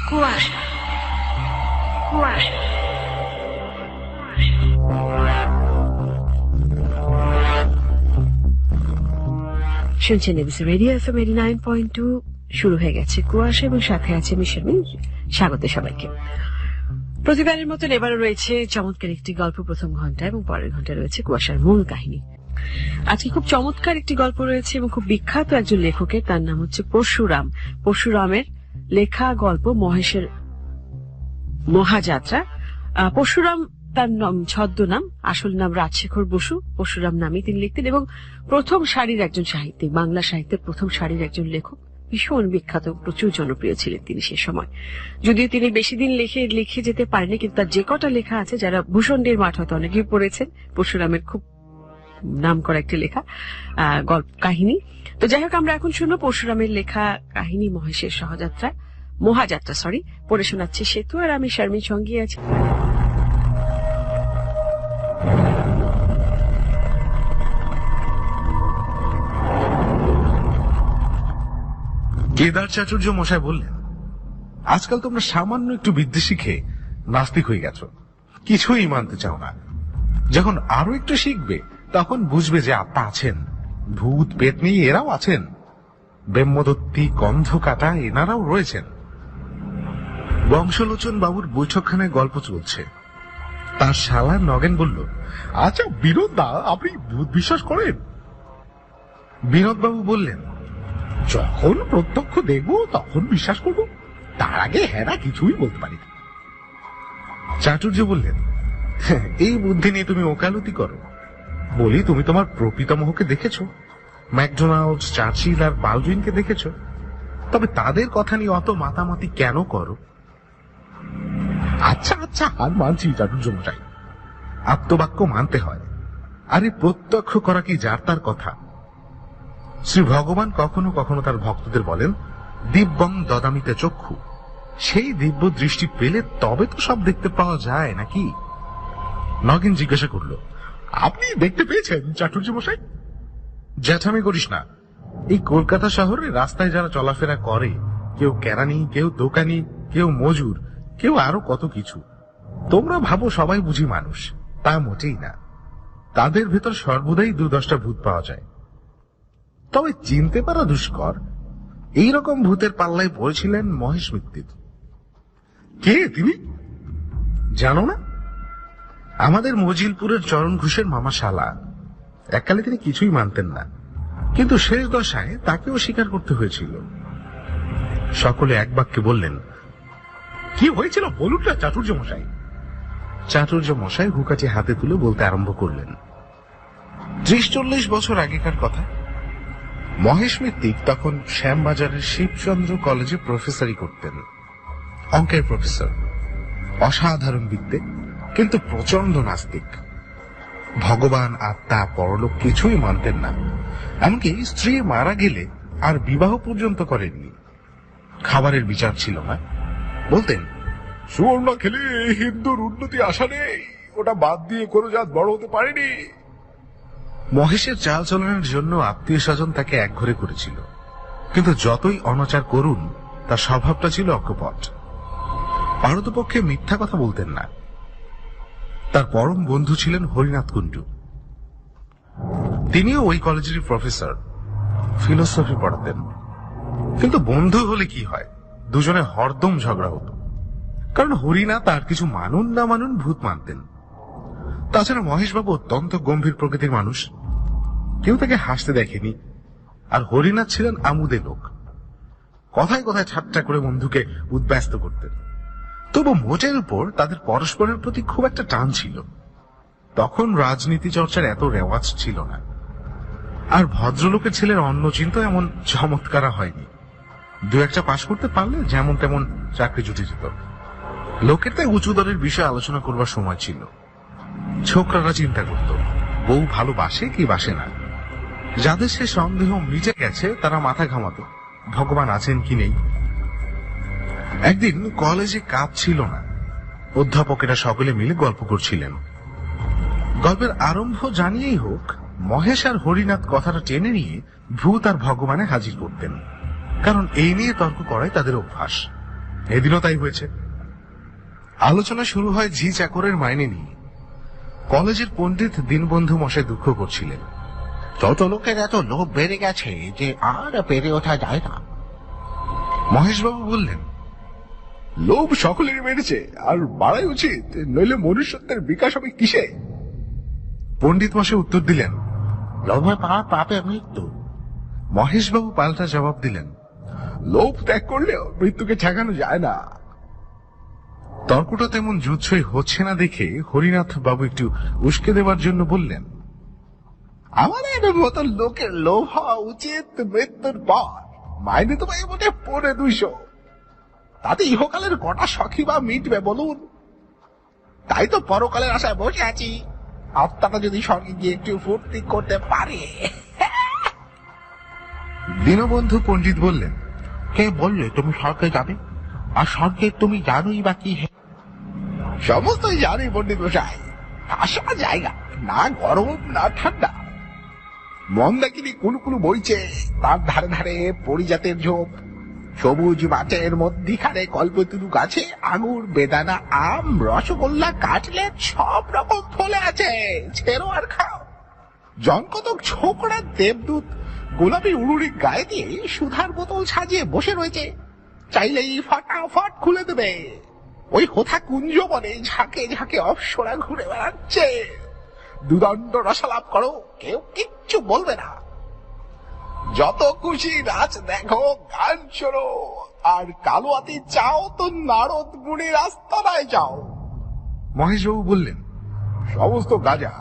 কুয়াশা কুয়াশা শুনছেন এবিসি রেডিও এফএম 89.2। শুরু হয়ে গেছে কুয়াশা এবং সাথে আছে আমি শারমিন। স্বাগত সবাইকে। প্রতিবারের মতন এবারও রয়েছে চমৎকার একটি গল্প প্রথম ঘন্টা এবং পরের ঘন্টা রয়েছে কুয়াশার মূল কাহিনী। আজকে খুব চমৎকার একটি গল্প রয়েছে এবং খুব বিখ্যাত একজন লেখকের, তার নাম হচ্ছে পরশুরাম। পরশুরামের লেখা গল্প মহেশের মহাযাত্রা। পরশুরাম তার ছদ্মনাম, আসল নাম রাজশেখর বসু। পরশুরাম নামে তিনি লিখতেন এবং প্রথম সারির একজন সাহিত্যিক, বাংলা সাহিত্যের প্রথম সারির একজন লেখক। ভীষণ বিখ্যাত, প্রচুর জনপ্রিয় ছিলেন তিনি সে সময়। যদিও তিনি বেশি দিন লিখে যেতে পারেনি, কিন্তু তার যে কটা লেখা আছে, যারা ভূষণ্ডের মাঠ হয়তো অনেকেই পড়েছেন, পরশুরামের খুব নাম করা একটি লেখা গল্প কাহিনী। তো যাই হোক, আমরা এখন শুনবো পরশুরামের লেখা কাহিনী মহেশের মহাযাত্রা পড়ে শোনাচ্ছে সেতু, আর আমি শারমিন সঙ্গে আছি। কেদার চাটুর্য মশাই বললেন, আজকাল তোমরা সামান্য একটু বিদ্যে শিখে নাস্তিক হয়ে গেছো, কিছুই মানতে চাও না। যখন আরো একটু শিখবে তখন বুঝবে যে আত্মা আছেন, ভূত পেতনি এরাও আছেন, ব্রহ্মদত্তি গন্ধ কাটা এনারাও রয়েছেন। বংশলোচন বাবুর বৈঠকখানায় গল্প চলছে। তার শালা নগেন বলল, আচ্ছা বিনোদ দা, আপনি ভূত বিশ্বাস করেন? বিনোদ বাবু বললেন, যখন প্রত্যক্ষ দেখবো তখন বিশ্বাস করবো, তার আগে হ্যাঁ কিছুই বলতে পারি। চাটুর্য বললেন, এই বুদ্ধি নিয়ে তুমি ওকালতি করো? বলি, তুমি তোমার প্রপিতামহকে দেখেছো, ম্যাকডোনাল্ড, চার্চিল আর বালডুইনকে দেখেছো, তবে তাদের কথা নিয়ে অত মাতামাতি কেন করো? আচ্ছা আচ্ছা, আর মানছি চাটুর্য মশাই, আত্মবাক্য মানতে হয়। আরে প্রত্যক্ষ করা কি যার তার কথা? শ্রী ভগবান কখনো কখনো তার ভক্তদের বলেন, দিব্যং দদামিতে চক্ষু। সেই দিব্য দৃষ্টি পেলে তবে তো সব দেখতে পাওয়া যায় নাকি? নগেন জিজ্ঞাসা করল, আপনি দেখতে পেয়েছেন চাটুর্য মশাই? জ্যাঠামি করিস না। এই কলকাতা শহরে রাস্তায় যারা চলাফেরা করে, কেউ কেরানি, কেউ দোকানি, কেউ মজুর, কেউ আরো কত কিছু, তোমরা ভাবো সবাই বুঝি মানুষ, তা মোটেই না। তাদের ভেতর সর্বদাই 2-10টা ভূত পাওয়া যায়, তবে চিনতে পারা দুষ্কর। এইরকম ভূতের পাল্লায় পড়েছিলেন মহেশ মিত্তির। কে তিনি জানো না? আমাদের মজিলপুরের চরণ ঘোষের মামা শালা। এককালে তিনি কিছুই মানতেন না, কিন্তু শেষ দশায় তাকেও স্বীকার করতে হয়েছিল। সকলে এক বাক্যে বললেন, কি হয়েছিল বলুন না চাটুর্য মশাই। চাটুর্য মশাই হুকাটি হাতে তুলে বলতে আরম্ভ করলেন। 30-40 বছর আগেকার কথা। মহেশ মিত্তিক তখন শ্যামবাজারের শিবচন্দ্র কলেজে প্রফেসরি করতেন, অঙ্কের প্রফেসর। অসাধারণ বিদ্যে, কিন্তু প্রচন্ড নাস্তিক। ভগবান, আত্মা, পরলোক কিছুই মানতেন না। এমনকি স্ত্রী মারা গেলে আর বিবাহ পর্যন্ত করেননি। খাবারের বিচার ছিল না। বলতেন, সুবর্ণ খেলে হিন্দুর উন্নতি আশা নেই, ওটা বাদ দিয়ে কোনো জাত বড় হতে পারেনি। মহেশের চাল চলনের জন্য আত্মীয় স্বজন তাকে একঘরে করেছিল, কিন্তু যতই অনাচার করুন, তার স্বভাবটা ছিল অকপট। পারতপক্ষে মিথ্যা কথা বলতেন না। তার পরম বন্ধু ছিলেন হরিনাথ কুণ্ডু। তিনিও ওই কলেজের প্রফেসর, ফিলোসফি পড়াতেন। কিন্তু বন্ধু হলে কি হয়, দুজনে হরদম ঝগড়া হতো, কারণ হরিনাথ আর কিছু মানুন না মানুন ভূত মানতেন। তাছাড়া মহেশবাবু অত্যন্ত গম্ভীর প্রকৃতির মানুষ, কেউ তাকে হাসতে দেখেনি। আর হরিনাথ ছিলেন আমুদে লোক, কথায় কথায় ঠাট্টা করে বন্ধুকে উদ্ব্যস্ত করতেন। তবু মোটের উপর তাদের পরস্পরের প্রতি খুব একটা টান ছিল। তখন রাজনীতি চর্চার এত রেওয়াজ ছিল না, আর ভদ্রলোকের ছেলের অন্য চিন্তা এমন চমৎকারা হয়নি। 2-1টা পাশ করতে পারলে যেমন তেমন চাকরি জুটে যেত। লোকের তাই উঁচু দরের বিষয়ে আলোচনা করবার সময় ছিল। ছোকরারা চিন্তা করত, বউ ভালোবাসে কি বাসে না। যাদের সে সন্দেহ মিটে গেছে তারা মাথা ঘামাতো, ভগবান আছেন কি নেই। একদিন কলেজে কাজ ছিল না, অধ্যাপকেরা সকলে মিলে গল্প করছিলেন। গল্পের আরম্ভ জানিয়েই হোক, মহেশ আর হরিনাথ কথাটা টেনে নিয়ে ভূত আর ভগবানে হাজির করতেন, কারণ এই নিয়ে তর্ক করাই তাদের অভ্যাস। এদিনও তাই হয়েছে। আলোচনা শুরু হয় ঝি চাকরের মাইনে নিয়ে। কলেজের পণ্ডিত দীনবন্ধু মশাই দুঃখ করছিলেন। ছোট লোকের এত লোভ বেড়ে গেছে যে আর পেরে ওঠা যায় না। মহেশবাবু বললেন, লোভ সকলেরই বেড়েছে, আর বাড়াই উচিত, নইলে মনুষ্যত্বের বিকাশ হবে কিসে? পণ্ডিত মশাই উত্তর দিলেন, লোভে পাপ, পাপে মৃত্যু। মহেশবাবু পাল্টা জবাব দিলেন, লোভ ত্যাগ করলেও মৃত্যুকে ঠেকানো যায় না। তর্কটা তেমন জুৎসই হচ্ছে না দেখে হরিনাথ বাবু একটু উস্কে দেওয়ার জন্য বললেন, আমাদের মতো লোকের লোভ হওয়া উচিত মৃত্যুর পর। মাইনে তো ভাই বটে 250, তাতে ইহকালের কটা সখী বা মিটবে বলুন? তাই তো পরকালের আশায় বসে আছি, আত্মাটা যদি স্বর্গে গিয়ে একটু ফুর্তি করতে পারে। দীনবন্ধু পণ্ডিত বললেন, কে বললে তুমি স্বর্গে যাবে? আর স্বর্গে তুমি জানোই বা কি? সমস্তই জানি পণ্ডিত মশাই, আসা জায়গা, না গরম না ঠান্ডা। মন্দাকিনী কুলকুল বইছে, তার ধারে ধারে পরিজাতের ঝোপ। সবুজ মাঠের মধ্যিখানে কল্পতরু গাছে আঙুর, বেদানা, আম, রসগোল্লা, কাটলেট সব রকম ফলে আছে, ছেড়ো আর খাও। জনকতক ছোকরা দেবদূত গোলাপি উড়ুড়ি গায়ে দিয়ে সুধার বোতল সাজিয়ে বসে রয়েছে, চাইলেই ফাটাফাট খুলে দেবে। ওই হোথা কুঞ্জ বনে ঝাঁকে ঝাঁকে অপসরা ঘুরে বেড়াচ্ছে। দুদণ্ড রসালাপ করো, কেউ কিচ্ছু বলবে না। যত খুশি নাচ দেখো, গান শোনো, আর কালোয়াতি চাও তো নারদ মুনির আস্তানায় যাও। মহেশবাবু বললেন, সমস্ত গাজা।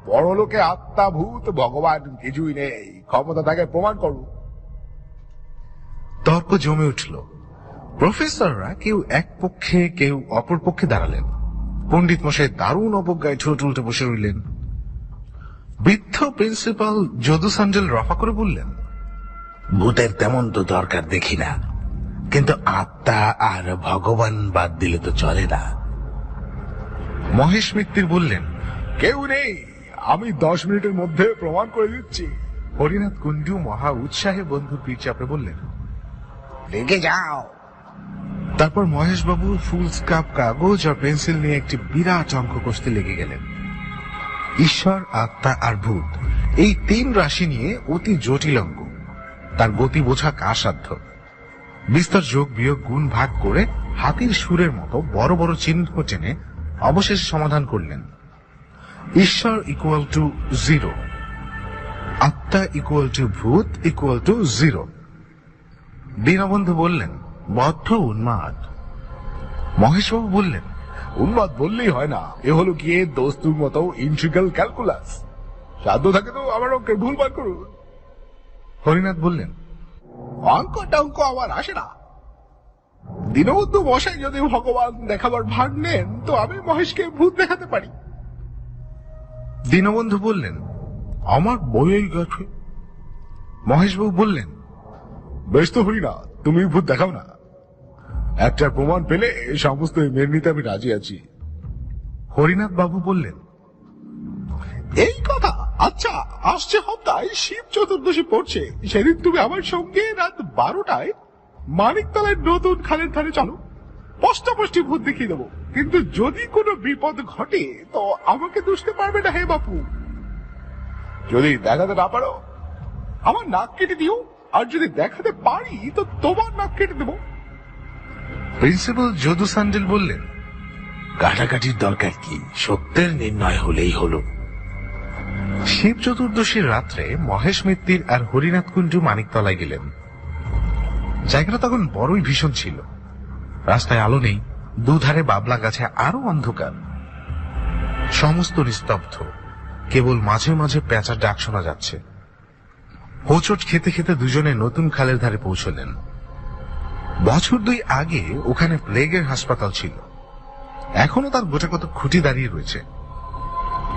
পরলোকে আত্মা ভূত ভগবান কিছুই নেই, ক্ষমতা তাকে প্রমাণ করো। তর্ক জমে উঠল। প্রফেসররা কেউ এক পক্ষে কেউ অপর পক্ষে দাঁড়ালেন। পণ্ডিত মশাই দারুণ অবজ্ঞায় ঠোঁট উল্টে বসে রইলেন। বৃদ্ধ প্রিন্সিপাল যদু সান্ডেল রফা করে বললেন, ভূতের তেমন তো দরকার দেখি না, কিন্তু আত্মা আর ভগবান বাদ দিলে তো চলে না। মহেশ মিত্তির বললেন, কেউ নেই, আমি 10 মিনিটের মধ্যে প্রমাণ করে দিচ্ছি। হরিনাথ কুণ্ডু মহা উৎসাহে বন্ধুর পিঠ চাপড়ে বললেন, লেগে যাও। তারপর মহেশবাবু ফুল স্কাপ কাগজ আর পেন্সিল নিয়ে একটি বিরাট অঙ্ক কষতে লেগে গেলেন। ঈশ্বর, আত্মা আর ভূত, এই 3 রাশি নিয়ে অতি জটিল অঙ্ক। তার গতি বোঝা কাসাধ্য। বিস্তর যোগ বিয়োগ গুণ ভাগ করে হাতির সুরের মতো বড় বড় চিহ্ন টেনে অবশেষে সমাধান করলেন। ঈশ্বর ইকুয়াল টু 0, আত্মা ইকুয়াল টু ভূত ইকুয়াল টু 0। দীনবন্ধু বললেন, বদ্ধ উন্মাদ। মহেশবাবু বললেন, উন্মাদ বললেই হয় না, এ হলো গিয়ে দোস্তুর মতো ইন্ট্রিগাল ক্যালকুলাস। সাধ্য থাকে তো আমার অঙ্কের ভুলভাল করুন। হরিনাথ বললেন, অঙ্ক টঙ্ক আমার আসে না। দীনবন্ধু মশাই যদি ভগবান দেখাবার ভাগ নেন, তো আমি মহেশকে ভূত দেখাতে পারি। দীনবন্ধু বললেন, আমার বইয়েই গেছে। মহেশবাবু বললেন, বেশ তো হরি না, তুমি ভূত দেখাও না। একটা প্রমাণ পেলে সমস্ত মেনে নিতে আমি রাজি আছি। হরিনাথ বাবু বললেন, এই কথা, আচ্ছা আসছে সপ্তাহে শিব চতুর্দশী পড়ছে, সেদিন তুমি আমার সঙ্গে রাত 12টায় মানিকতলায় নতুন খালের ধারে চলো। স্পষ্টপষ্টি ভূত দেখিয়ে দেবো, কিন্তু যদি কোনো বিপদ ঘটে তো আমাকে দুষতে পারবে না হে বাপু। যদি দেখাতে না পারো আমার নাক কেটে দিও, আর যদি দেখাতে পারি তো তোমার নাক কেটে দেবো। প্রিন্সিপাল যদু সান্ডেল বললেন, কাটাকাটির দরকার কি, সত্যের নির্ণয় হলেই হলো। শিব চতুর্দশীর রাত্রে মহেশ মিত্তির আর হরিনাথ কুণ্ডু মানিকতলায় গেলেন। জায়গাটা তখন বড়ই ভীষণ ছিল। রাস্তায় আলো নেই, দুধারে বাবলা গাছে আরো অন্ধকার। সমস্ত নিস্তব্ধ, কেবল মাঝে মাঝে পেঁচার ডাক শোনা যাচ্ছে। হোঁচট খেতে খেতে দুজনে নতুন খালের ধারে পৌঁছলেন। বছর 2 আগে ওখানে প্লেগের হাসপাতাল ছিল, এখনো তার গোটা কত খুঁটি দাঁড়িয়ে রয়েছে।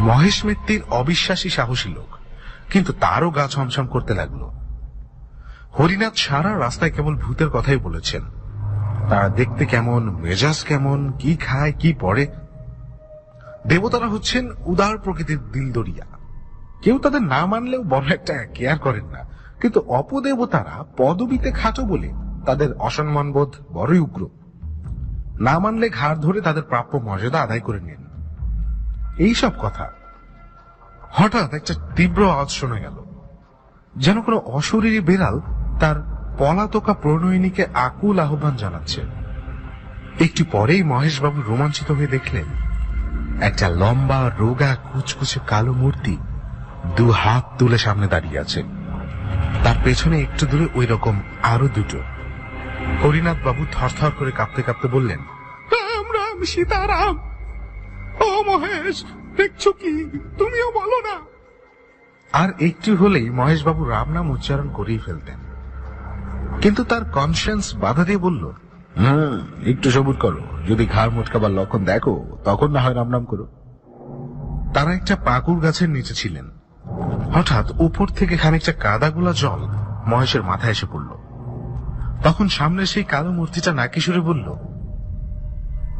মহেশ মিত্তির অবিশ্বাসী সাহসী লোক, কিন্তু তারও গা ছমছম করতে লাগলো। হরিনাথ সারা রাস্তায় কেবল ভূতের কথাই বলেছেন। তারা দেখতে কেমন, মেজাজ কেমন, কি খায় কি পড়ে। দেবতারা হচ্ছেন উদার প্রকৃতির দিলদরিয়া, কেউ তাদের না মানলেও বড় একটা কেয়ার করেন না, কিন্তু অপদেবতারা পদবিতে খাটো বলে তাদের অসম্মানবোধ বড়ই উগ্র। না মানলে ঘাড় ধরে তাদের প্রাপ্য মর্যাদা আদায় করে নিন। এইসব কথা হঠাৎ একটা তীব্র আওয়াজ শোনা গেল, যেন কোনো অশরীরী বেড়াল তার পলাতকা প্রণয়িনীকে আকুল আহ্বান জানাচ্ছে। একটু পরেই মহেশবাবু রোমাঞ্চিত হয়ে দেখলেন একটা লম্বা রোগা কুচকুচে কালো মূর্তি দু হাত তুলে সামনে দাঁড়িয়ে আছে। তার পেছনে একটু দূরে ওই রকম আরো দুটো। হরিনাথ বাবু থরথর করে কাঁপতে কাঁপতে বললেন, রাম রাম সীতারাম। ও মহেশ, দেখছো কি? তুমিও বলো না। আর একটু হলেই মহেশবাবু রাম নাম উচ্চারণ করেই ফেলতেন, কিন্তু তার কনসিয়েন্স বাধা দিয়ে বলল, একটু সবুর করো, যদি ঘাড় মোটকাবার লক্ষণ দেখো তখন না হয় রাম নাম করো। তারা একটা পাকুর গাছের নিচে ছিলেন। হঠাৎ উপর থেকে খানিকটা কাদাগুলা জল মহেশের মাথায় এসে পড়ল। তখন সামনে সেই কালো মূর্তিটা নাকি সুরে বলল,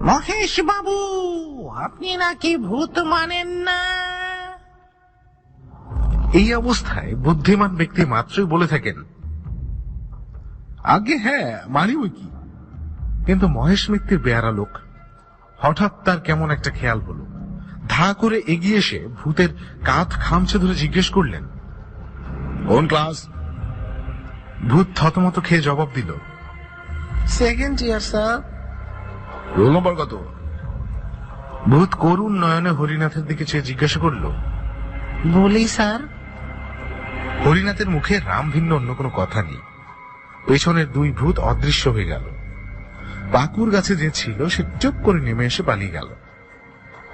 মহেশ বাবু, আপনি নাকি ভূত মানেন না? এই অবস্থায় বুদ্ধিমান ব্যক্তি মাত্রই বলে থাকেন, আগে হ্যাঁ মানি ওই কি। কিন্তু মহেশ মিত্তির বেয়ারা লোক। হঠাৎ তার কেমন একটা খেয়াল হলো, ধা করে এগিয়ে এসে ভূতের কাঁধ খামচে ধরে জিজ্ঞেস করলেন, কোন ক্লাস? ভূত থতমত খেয়ে জবাব দিল, second year sir. Roll number কত? ভূত করুণ নয়নে হরিনাথের দিকে চেয়ে জিজ্ঞাসা করল, বলি স্যার। হরিনাথের মুখে রাম ভিন্ন অন্য কোনো কথা নেই। পেছনের দুই ভূত অদৃশ্য হয়ে গেল। পাকুর গাছে যে ছিল সে চুপ করে নেমে এসে পালিয়ে গেল।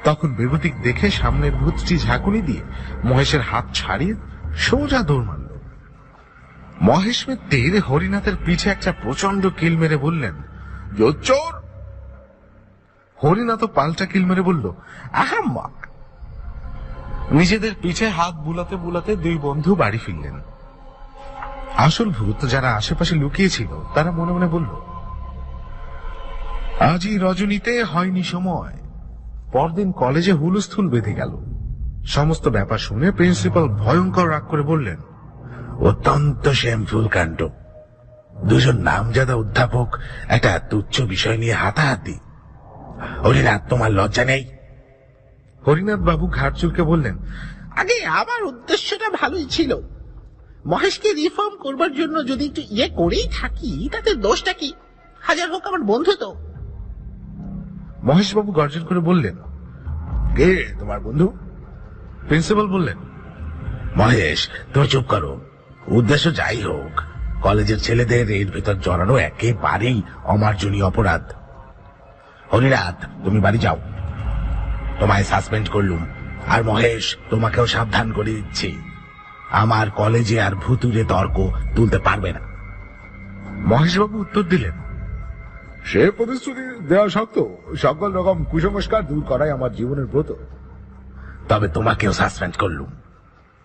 তখন বেগতিক দেখে সামনের ভূতটি ঝাঁকুনি দিয়ে মহেশের হাত ছাড়িয়ে সোজা দৌড় মারল। মহেশ মিত্তির হরিনাথের পিছে একটা প্রচন্ড কিল মেরে বললেন, জোচ্চোর। হরিনাথ পাল্টা কিল মেরে বলল, আহাম্মা। নিজেদের পিছে হাত বুলাতে বুলাতে দুই বন্ধু বাড়ি ফিরলেন। আসল ভূত যারা আশেপাশে লুকিয়েছিল তারা মনে মনে বলল, আজই রজনীতে হয়নি সময়। পরদিন কলেজে হুলস্থুল বেঁধে গেল। সমস্ত ব্যাপার শুনে প্রিন্সিপাল ভয়ঙ্কর রাগ করে বললেন, অত্যন্ত শ্যামফুল কাণ্ড। দুজন নামজাদা অধ্যাপক একটা তুচ্ছ বিষয় নিয়ে হাতাহাতি। হরিনাথ, তোমার লজ্জা নেই? হরিনাথ বাবু ঘাট চুলকে বললেন, আগে আমার উদ্দেশ্যটা ভালোই ছিল। মহেশকে রিফর্ম করবার জন্য যদি একটু ইয়ে করেই থাকি তাতে দোষটা কি? হাজার হোক আমার বন্ধু তো। মহেশবাবু গর্জন করে বললেন, কে তোমার বন্ধু? প্রিন্সিপাল বললেন, মহেশ, তুমি চুপ করো। উদ্দেশ্য যাই হোক, কলেজের ছেলেদের এর ভেতর জড়ানো একেবারেই অমার্জনীয় অপরাধ। হরিনাথ, তুমি বাড়ি যাও। তোমায় সাসপেন্ড করলুম। আর মহেশ, তোমাকেও সাবধান করে দিচ্ছি, আমার কলেজে আর ভুতুরে তর্ক তুলতে পারবে না। মহেশবাবু উত্তর দিলেন, সে প্রতিশ্রুতি দেওয়া শক্ত। সকল রকম কুসংস্কার দূর করাই আমার জীবনের ব্রত। তবে তোমাকেও সাসপেন্ড করলুম।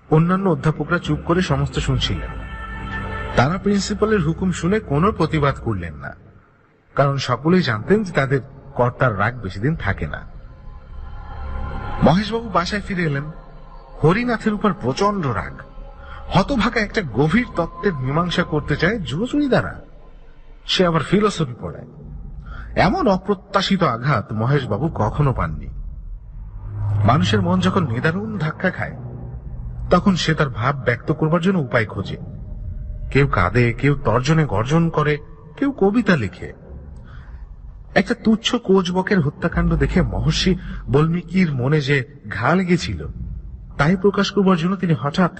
অন্যান্য অধ্যাপকরা চুপ করে সমস্ত শুনছিলেন। তারা প্রিন্সিপালের হুকুম শুনে কোনো প্রতিবাদ করলেন না, কারণ সকলেই জানতেন যে তাদের কর্তার রাগ বেশি দিন থাকে না। মহেশবাবু বাসায় ফিরে এলেন। হরিনাথের উপর প্রচন্ড রাগ। হতভাগা একটা গভীর তত্ত্বের মীমাংসা করতে চায় জুজুরি দ্বারা। সে আবার ফিলোসফি পড়ায়। এমন অপ্রত্যাশিত আঘাত মহেশবাবু কখনো পাননি। মানুষের মন যখন নিদারুণ ধাক্কা খায় তখন সে তার ভাব ব্যক্ত করবার জন্য উপায় খোঁজে। কেউ কাঁদে, কেউ তর্জনে গর্জন করে, কেউ কবিতা লিখে। একটা তুচ্ছ কোচবকের হত্যাকাণ্ড দেখে মহর্ষি বাল্মীকির মনে যে ঘা লেগেছিল তাই প্রকাশ করবার জন্য তিনি হঠাৎ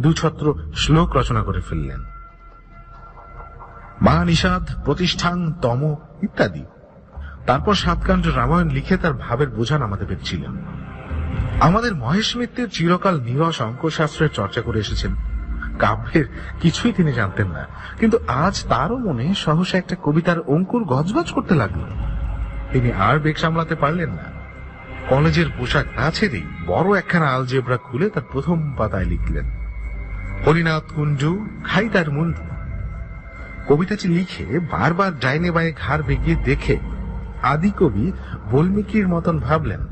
দুছত্র শ্লোক রচনা করে ফেললেন। মা নিষাদ, প্রতিষ্ঠান, তম ইত্যাদি। তারপর সাতকাণ্ড রামায়ণ লিখে তার ভাবের বোঝা নামাতে পেরেছিলেন। আমাদের মহেশ মিত্রের চিরকাল নীরস অঙ্কশাস্ত্রের চর্চা করে এসেছেন। কাব্যের কিছুই তিনি জানতেন না, কিন্তু আজ তারও মনে সহসা একটা কবিতার অঙ্কুর গজগজ করতে লাগলো। তিনি আর বেগ সামলাতে পারলেন না। কলেজের পোশাক না ছেড়েই বড় একখানা আলজেব্রা খুলে তার প্রথম পাতায় লিখলেন, হরিনাথ কুঞ্জু খাই তার মুন্ডু। কবিতাটি লিখে বারবার ডাইনে বায়ে ঘাড় বেগিয়ে দেখে আদি কবি বাল্মীকির মতন ভাবলেন,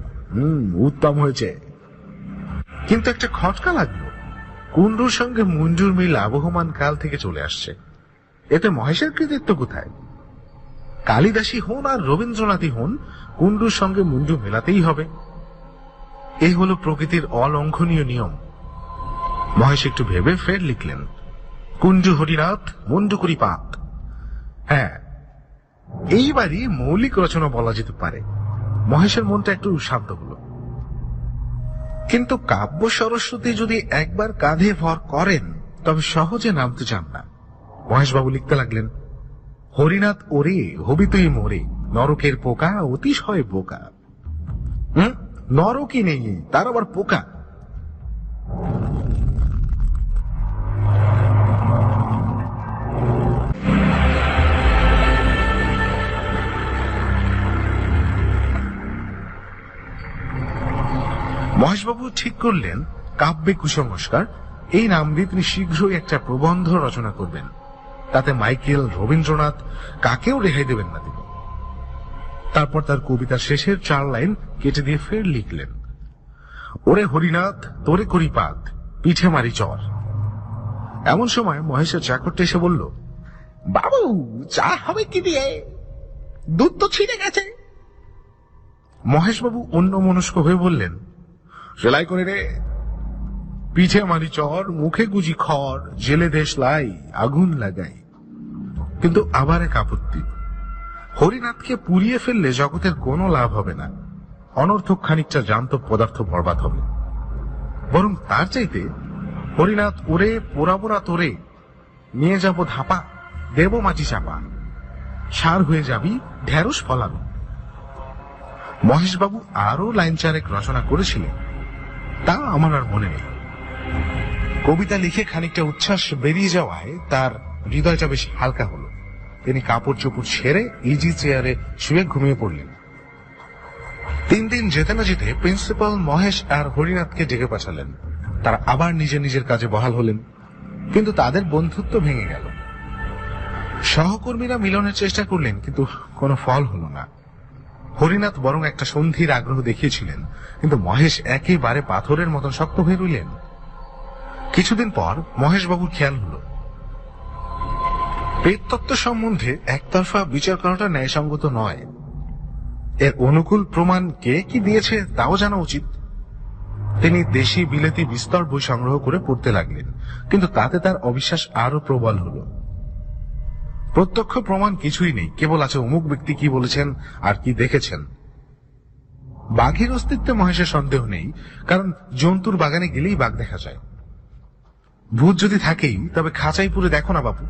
উত্তম হয়েছে। কিন্তু একটা খটকা লাগলো। কুণ্ডুর সঙ্গে মুঞ্জুর মিল আবহমান কাল থেকে চলে আসছে। এতে মহেশের কৃতিত্ব কোথায়? কালিদাসী হন আর রবীন্দ্রনাথই হন, কুণ্ডুর সঙ্গে মুন্ডু মেলাতেই হবে। এই হলো প্রকৃতির অলঙ্ঘনীয় নিয়ম। মহেশ একটু ভেবে ফের লিখলেন, কুণ্ডু হরিনাথ মুন্ডুকুরি পাত। হ্যাঁ, এইবারই মৌলিক রচনা বলা যেতে পারে। মহেশের মনটা একটু শান্ত হলো। কিন্তু কাব্য সরস্বতী যদি একবার কাঁধে ভর করেন তবে সহজে নামতে চান না। মহেশবাবু লিখতে লাগলেন, হরিনাথ ওরে হবি তুই মোরে, নরকের পোকা অতিশয় বোকা। নরকই নেই, তার আবার পোকা। মহেশবাবু ঠিক করলেন কাব্যে কুসংস্কার এই নাম দিয়ে তিনি শীঘ্রই একটা প্রবন্ধ রচনা করবেন। তাতে মাইকেল, রবীন্দ্রনাথ কাকেও রেহাই দেবেন না তিনি। তারপর তার কবিতার শেষের 4 লাইন কেটে দিয়ে ফের লিখলেন, ওরে হরিনাথ তোরে করি পাত, পিঠে মারি চর। এমন সময় মহেশের চাকরটা এসে বলল, বাবু চা হবে কি দিয়ে? দুধ তো ছিঁড়ে গেছে। মহেশবাবু অন্যমনস্ক হয়ে বললেন, সেলাই করে রে, পিঠে মারি চর, মুখে গুজি খড়, জেলে দেশ লাই, আগুন লাগাই। কিন্তু আবার এক আপত্তি, হরিনাথকে পুড়িয়ে ফেললে জগতের কোনো লাভ হবে না, অনর্থক খানিকটা জান্ত পদার্থ বরবাদ হবে। বরং তার চাইতে হরিনাথ ওরে পোড়াবো না তোরে, নিয়ে যাব ধাপা, দেব মাটি চাপা, সার হয়ে যাবি ঢেঁড়স ফলাবি। মহেশবাবু আরো লাইন 4 রচনা করেছিলেন, তা আমার আর মনে নেই। কবিতা লিখে খানিকটা উচ্ছ্বাস বেরিয়ে যাওয়ায় তার হৃদয়টা বেশ হালকা হলো। তিনি কাপড় চোপড় ছেড়ে ইজি চেয়ারে শুয়ে ঘুমিয়ে পড়লেন। 3 দিন যেতে না যেতে প্রিন্সিপাল মহেশ আর হরিনাথকে ডেকে পাঠালেন। তারা আবার নিজের নিজের কাজে বহাল হলেন, কিন্তু তাদের বন্ধুত্ব ভেঙে গেল। সহকর্মীরা মিলনের চেষ্টা করলেন, কিন্তু কোনো ফল হলো না। হরিনাথ বরং একটা সন্ধির আগ্রহ দেখিয়েছিলেন, কিন্তু মহেশ একেবারে পাথরের মতন শক্ত হয়ে রইলেন। কিছুদিন পর মহেশবাবুর খেয়াল হলো, প্রেততত্ত্ব সম্বন্ধে একতরফা বিচার করাটা ন্যায়সঙ্গত নয়। এর অনুকূল প্রমাণ কে কি দিয়েছে তাও জানা উচিত। তিনি দেশি বিলেতি বিস্তর বই সংগ্রহ করে পড়তে লাগলেন, কিন্তু তাতে তার অবিশ্বাস আরো প্রবল হলো। প্রত্যক্ষ প্রমাণ কিছুই নেই, কেবল আছে অমুক ব্যক্তি কি বলেছেন আর কি দেখেছেন। বাঘের অস্তিত্বে মহেশের সন্দেহ নেই, কারণ জন্তুর বাগানে গেলেই বাঘ দেখা যায়। ভূত যদি থাকেই তবে খাঁচাই পুরে দেখো না বাপু।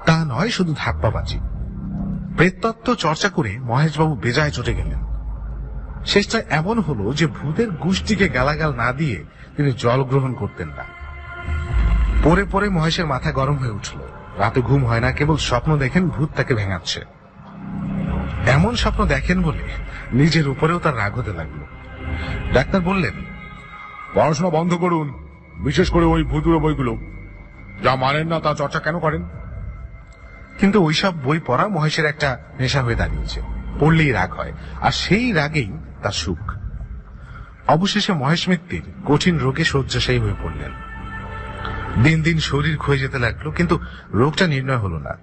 তা নয়, শুধু ধাপ্পাবাজি। প্রেততত্ত্ব চর্চা করে মহেশবাবু বেজায় চটে গেলেন। শেষটা এমন হলো যে ভূতের গোষ্ঠীকে গালাগাল না দিয়ে তিনি জল গ্রহণ করতেন না। পরে পরে মহেশের মাথা গরম হয়ে উঠল। রাতে ঘুম হয় না, কেবল স্বপ্ন দেখেন ভূত তাকে ভেঙাচ্ছে। এমন স্বপ্ন দেখেন বলে নিজের উপরেও তার রাগ হতে লাগলো। ডাক্তার বললেন, পড়াশোনা বন্ধ করুন, বিশেষ করে ওই ভুতুড়ে বইগুলো। যা মানেন না তা চর্চা কেন করেন? কিন্তু ওইসব বই পড়া মহেশের একটা নেশা হয়ে দাঁড়িয়েছে। পড়লেই রাগ হয়, আর সেই রাগেই তার সুখ। অবশেষে মহেশ মিত্তির কঠিন রোগে শয্যাশায়ী হয়ে পড়লেন। দিন দিন শরীর ক্ষয়ে যেতে লাগলো, কিন্তু রোগটা নির্ণয় হলো না।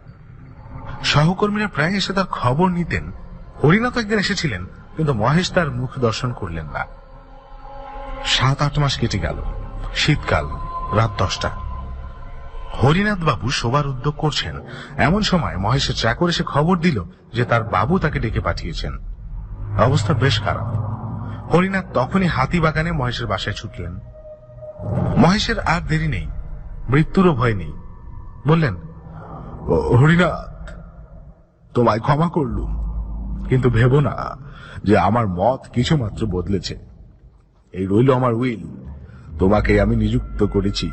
সহকর্মীরা প্রায় এসে তার খবর নিতেন। হরিনাথ একদিন এসেছিলেন, কিন্তু মহেশ তার মুখ দর্শন করলেন না। 7-8 মাস কেটে গেল। শীতকাল, রাত 10টা। হরিনাথ বাবু শোবার উদ্যোগ করছেন। এমন সময় মহেশের চাকর এসে খবর দিল যে তার বাবু তাকে ডেকে পাঠিয়েছেন। অবস্থা বেশ খারাপ। হরিনাথ তখনই হাতিবাগানে মহেশের বাসায় ছুটলেন। মহেশের আর দেরি নেই, মৃত্যুরও ভয় নেই। বললেন, হরিনাথ, তোমায় ক্ষমা করলুম, কিন্তু ভেবো না যে আমার মত কিছুমাত্র বদলেছে। এই রইল আমার উইল। তোমাকে আমি নিযুক্ত করেছি।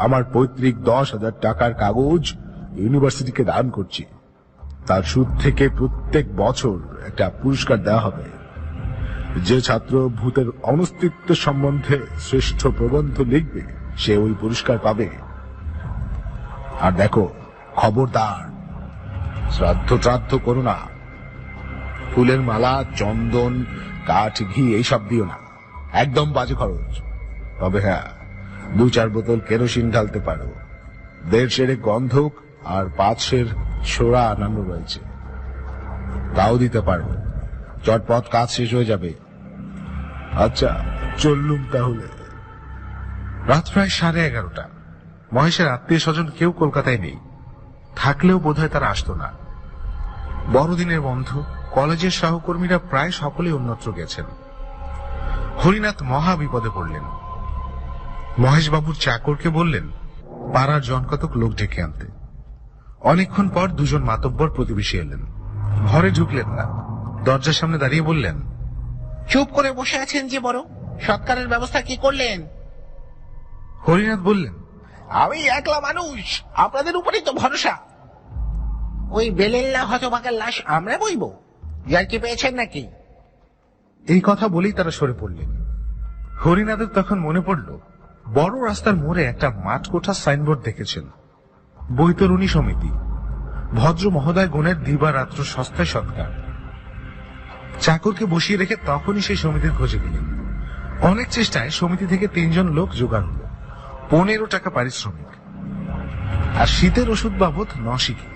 আমার পৈতৃক 10,000 টাকার কাগজ ইউনিভার্সিটিকে দান করছি। তার সুদ থেকে প্রত্যেক বছর একটা পুরস্কার দেওয়া হবে। যে ছাত্র ভূতের অস্তিত্ব সম্বন্ধে শ্রেষ্ঠ প্রবন্ধ লিখবে সে ওই পুরস্কার পাবে। আর দেখো, খবরদার শ্রাদ্ধ করো না। ফুলের মালা, চন্দন, কাঠ, ঘি এইসব দিও না, একদম বাজে খরচ। তবে হ্যাঁ, 2-4 বোতল কেরোসিন ঢালতে পারো। 1.5 সেরে গন্ধক আর 5 সের সোড়া আনানো রয়েছে। তাও দিতে পারবো, চটপট কাজ শেষ হয়ে যাবে। আচ্ছা, চললুম তাহলে। রাত প্রায় 11:30। মহেশের আত্মীয় স্বজন কেউ কলকাতায় নেই, থাকলেও বোধহয় তারা আসতো না। বড়দিনের বন্ধ, কলেজের সহকর্মীরা প্রায় সকলেই অন্যত্র গেছেন। হরিনাথ মহা বিপদে পড়লেন। মহেশবাবুর চাকরকে বললেন পাড়ার জনকতক লোক ডেকে আনতে। অনেকক্ষণ পর দুজন মাতব্বর প্রতিবেশী এলেন। ঘরে ঢুকলেন না, দরজার সামনে দাঁড়িয়ে বললেন, চুপ করে বসে আছেন যে বড়, সৎকারের ব্যবস্থা কি করলেন? হরিনাথ বললেন, আমি একলা মানুষ, আপনাদের উপরেই তো ভরসা। ওই বেলেল্লা হতভাগার লাশ আমরা বইব? যার কি পেয়েছেন নাকি? এই কথা বলেই তারা সরে পড়লেন। হরিনাথের তখন মনে পড়ল বড় রাস্তার মোড়ে একটা মাঠ কোঠা সাইনবোর্ড দেখেছেন, বৈতরণী সমিতি, ভদ্র মহোদয় গুণের দিবারাত্র সস্তায় সৎকার। চাকরকে বসিয়ে রেখে তখনই সেই সমিতির খোঁজে গেলেন। অনেক চেষ্টায় সমিতি থেকে 3 জন লোক জোগাড় হল, 15 টাকা পারিশ্রমিক, আর শীতের ওষুধ বাবদ 9 শিখি।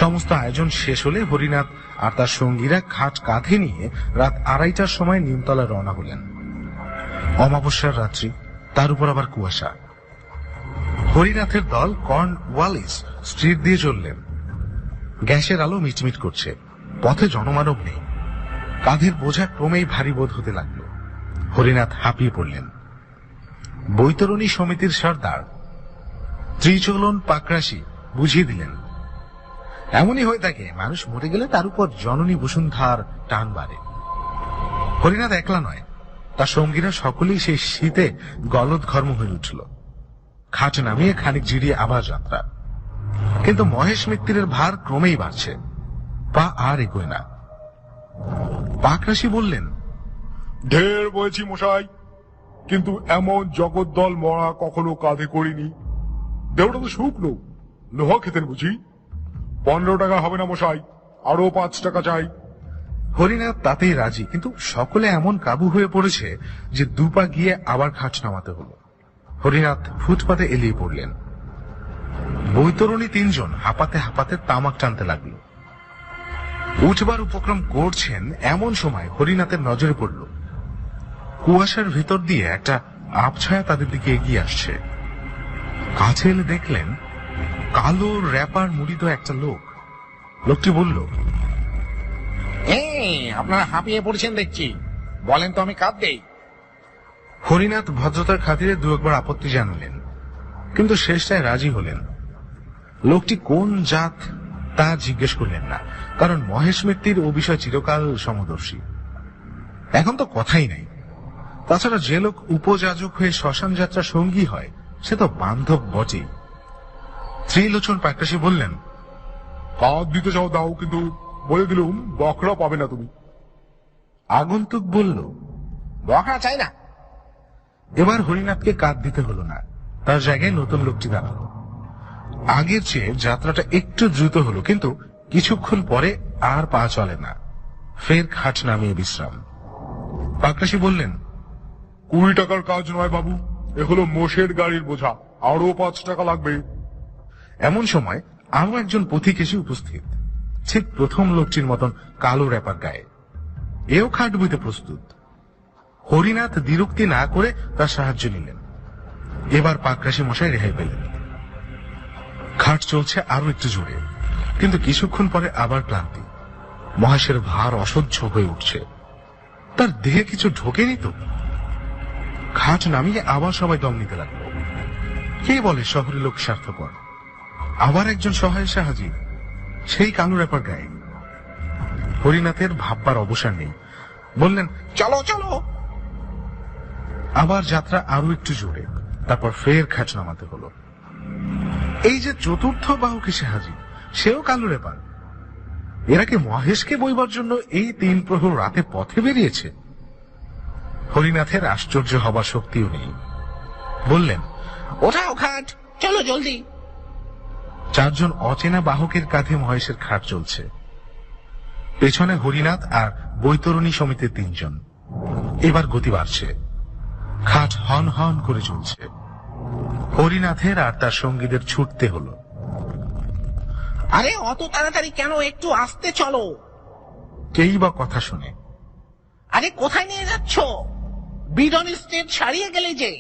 সমস্ত আয়োজন শেষ হলে হরিনাথ আর তার সঙ্গীরা খাট কাঁধে নিয়ে রাত 2:30টার সময় নিমতলা রওনা হলেন। অমাবস্যার রাত্রি, তার উপর আবার কুয়াশা। হরিনাথের দল কর্নওয়ালিস স্ট্রিট দিয়ে চললেন। গ্যাসের আলো মিটমিট করছে, পথে জনমানব নেই। কাঁধের বোঝা ক্রমেই ভারী বোধ হতে লাগলো। হরিনাথ হাঁপিয়ে পড়লেন। বৈতরণী সমিতির সর্দার ত্রিচলন পাকরাশি বুঝিয়ে দিলেন, এমনই হয়ে থাকে, মানুষ মরে গেলে তার উপর জননী বসুন্ধার টান বাড়ে। হরিনাথ একলা নয়, তার সঙ্গীরা সকলেই সেই শীতে গলদঘর্ম হয়ে উঠল। খাট নামিয়ে খানিক জিরিয়ে আবার যাত্রা। কিন্তু মহেশ মিত্তিরের ভার ক্রমেই বাড়ছে, পা আর এগোয় না। পাকরাশি বললেন, ঢের বয়েছি মশাই, কিন্তু এমন জগদ্দল মরা কখনো কাঁধে করিনি। দেহটা তো শুকনো, লোহা খেতেন বুঝি? 15 টাকা হবে না মশাই, আরো 5 টাকা চাই। হরিনাথ তাতেই রাজি, কিন্তু সকলে এমন কাবু হয়ে পড়েছে যে 2 পা গিয়ে আবার খাট নামাতে হলো। হরিনাথ ফুটপাতে এলিয়ে পড়লেন। বৈতরণী 3 জন হাঁপাতে হাঁপাতে তামাক টানতে লাগলো। উঠবার উপক্রম করছেন এমন সময় হরিনাথের নজরে পড়ল কুয়াশার ভিতর দিয়ে একটা আবছায়া তাদের দিকে এগিয়ে আসছে। কাছে এলে দেখলেন কালো র্যাপার মুড়িত একটা লোক। লোকটি বলল, আপনারা হাঁপিয়ে পড়ছেন দেখছি, বলেন তো আমি কাঁদ দেই। হরিনাথ ভদ্রতার খাতিরে 2-1বার আপত্তি জানালেন, কিন্তু শেষটায় রাজি হলেন। লোকটি কোন জাত তা জিজ্ঞেস করলেন না, কারণ মহেশ মিত্তির ও বিষয় চিরকাল সমদর্শী। এখন তো কথাই নাই। তাছাড়া যে লোক উপযাজক হয়ে শ্মশান যাত্রা সঙ্গী হয় সে তো বান্ধব বটেই। ত্রিলোচন পাকরাশি বললেন, কাঁধ দিতে চাও দাও, কিন্তু বলে দিলুম বকরা পাবে না তুমি। আগন্তুক বলল, বকরা চাই না। এবার হরিনাথকে কাঁধ দিতে হলো না, তার জায়গায় নতুন লোকটি দাঁড়ালো। আগের চেয়ে যাত্রাটা একটু দ্রুত হলো, কিন্তু কিছুক্ষণ পরে আর পা চলে না। ফের খাট নামিয়ে বিশ্রাম। পাকরাশি বললেন, 20 টাকার কাজ নয় বাবু, এ হলো মোষের গাড়ির বোঝা, আরো 5 টাকা লাগবে। এমন সময় আরো একজন পথিক এসে উপস্থিত, ঠিক প্রথম লোকটির মতন কালো র্যাপার গায়ে। এও খাট বইতে প্রস্তুত। হরিনাথ দ্বিরুক্তি না করে তার সাহায্য নিলেন। এবার পাকরাশি মশাই রেহাই পেলেন। খাট চলছে আরো একটু জোরে, কিন্তু কিছুক্ষণ পরে আবার ক্লান্তি। মহেশের ভার অসহ্য হয়ে উঠছে। তার দেহে কিছু ঢোকেনি তো। খাট নামিয়ে আবার সবাই দম নিতে লাগলো। কে বলে শহরের লোক স্বার্থপর? আবার একজন সহায় এসে হাজির, সেই কালো র্যাপার গায়ে। হরিনাথের ভাববার অবসর নেই, বললেন, চলো চলো। আবার যাত্রা আরো একটু জোরে, তারপর ফের খাট নামাতে হলো। এই যে চতুর্থ বাহক এসে হাজির, সেও কালো র্যাপার। এরা কি মহেশকে বইবার জন্য এই 3 প্রহর রাতে পথে বেরিয়েছে? হরিনাথের আশ্চর্য হবার শক্তিও নেই। বললেন, ওঠাও খাট, চলো জলদি। 4 জন অচেনা বাহকের কাঁধে মহেশের খাট চলছে। পেছনে হরিনাথ আর বৈতরণী সমিতির 3 জন। এবার গতি বাড়ছে, খাট হন হন করে চলছে। হরিনাথের আর তার সঙ্গীদের ছুটতে হলো। আরে অত তাড়াতাড়ি কেন, একটু আস্তে চলো। কেই বা কথা শুনে। আরে কোথায় নিয়ে যাচ্ছ? বিডন স্টেট ছাড়িয়ে গেলে যে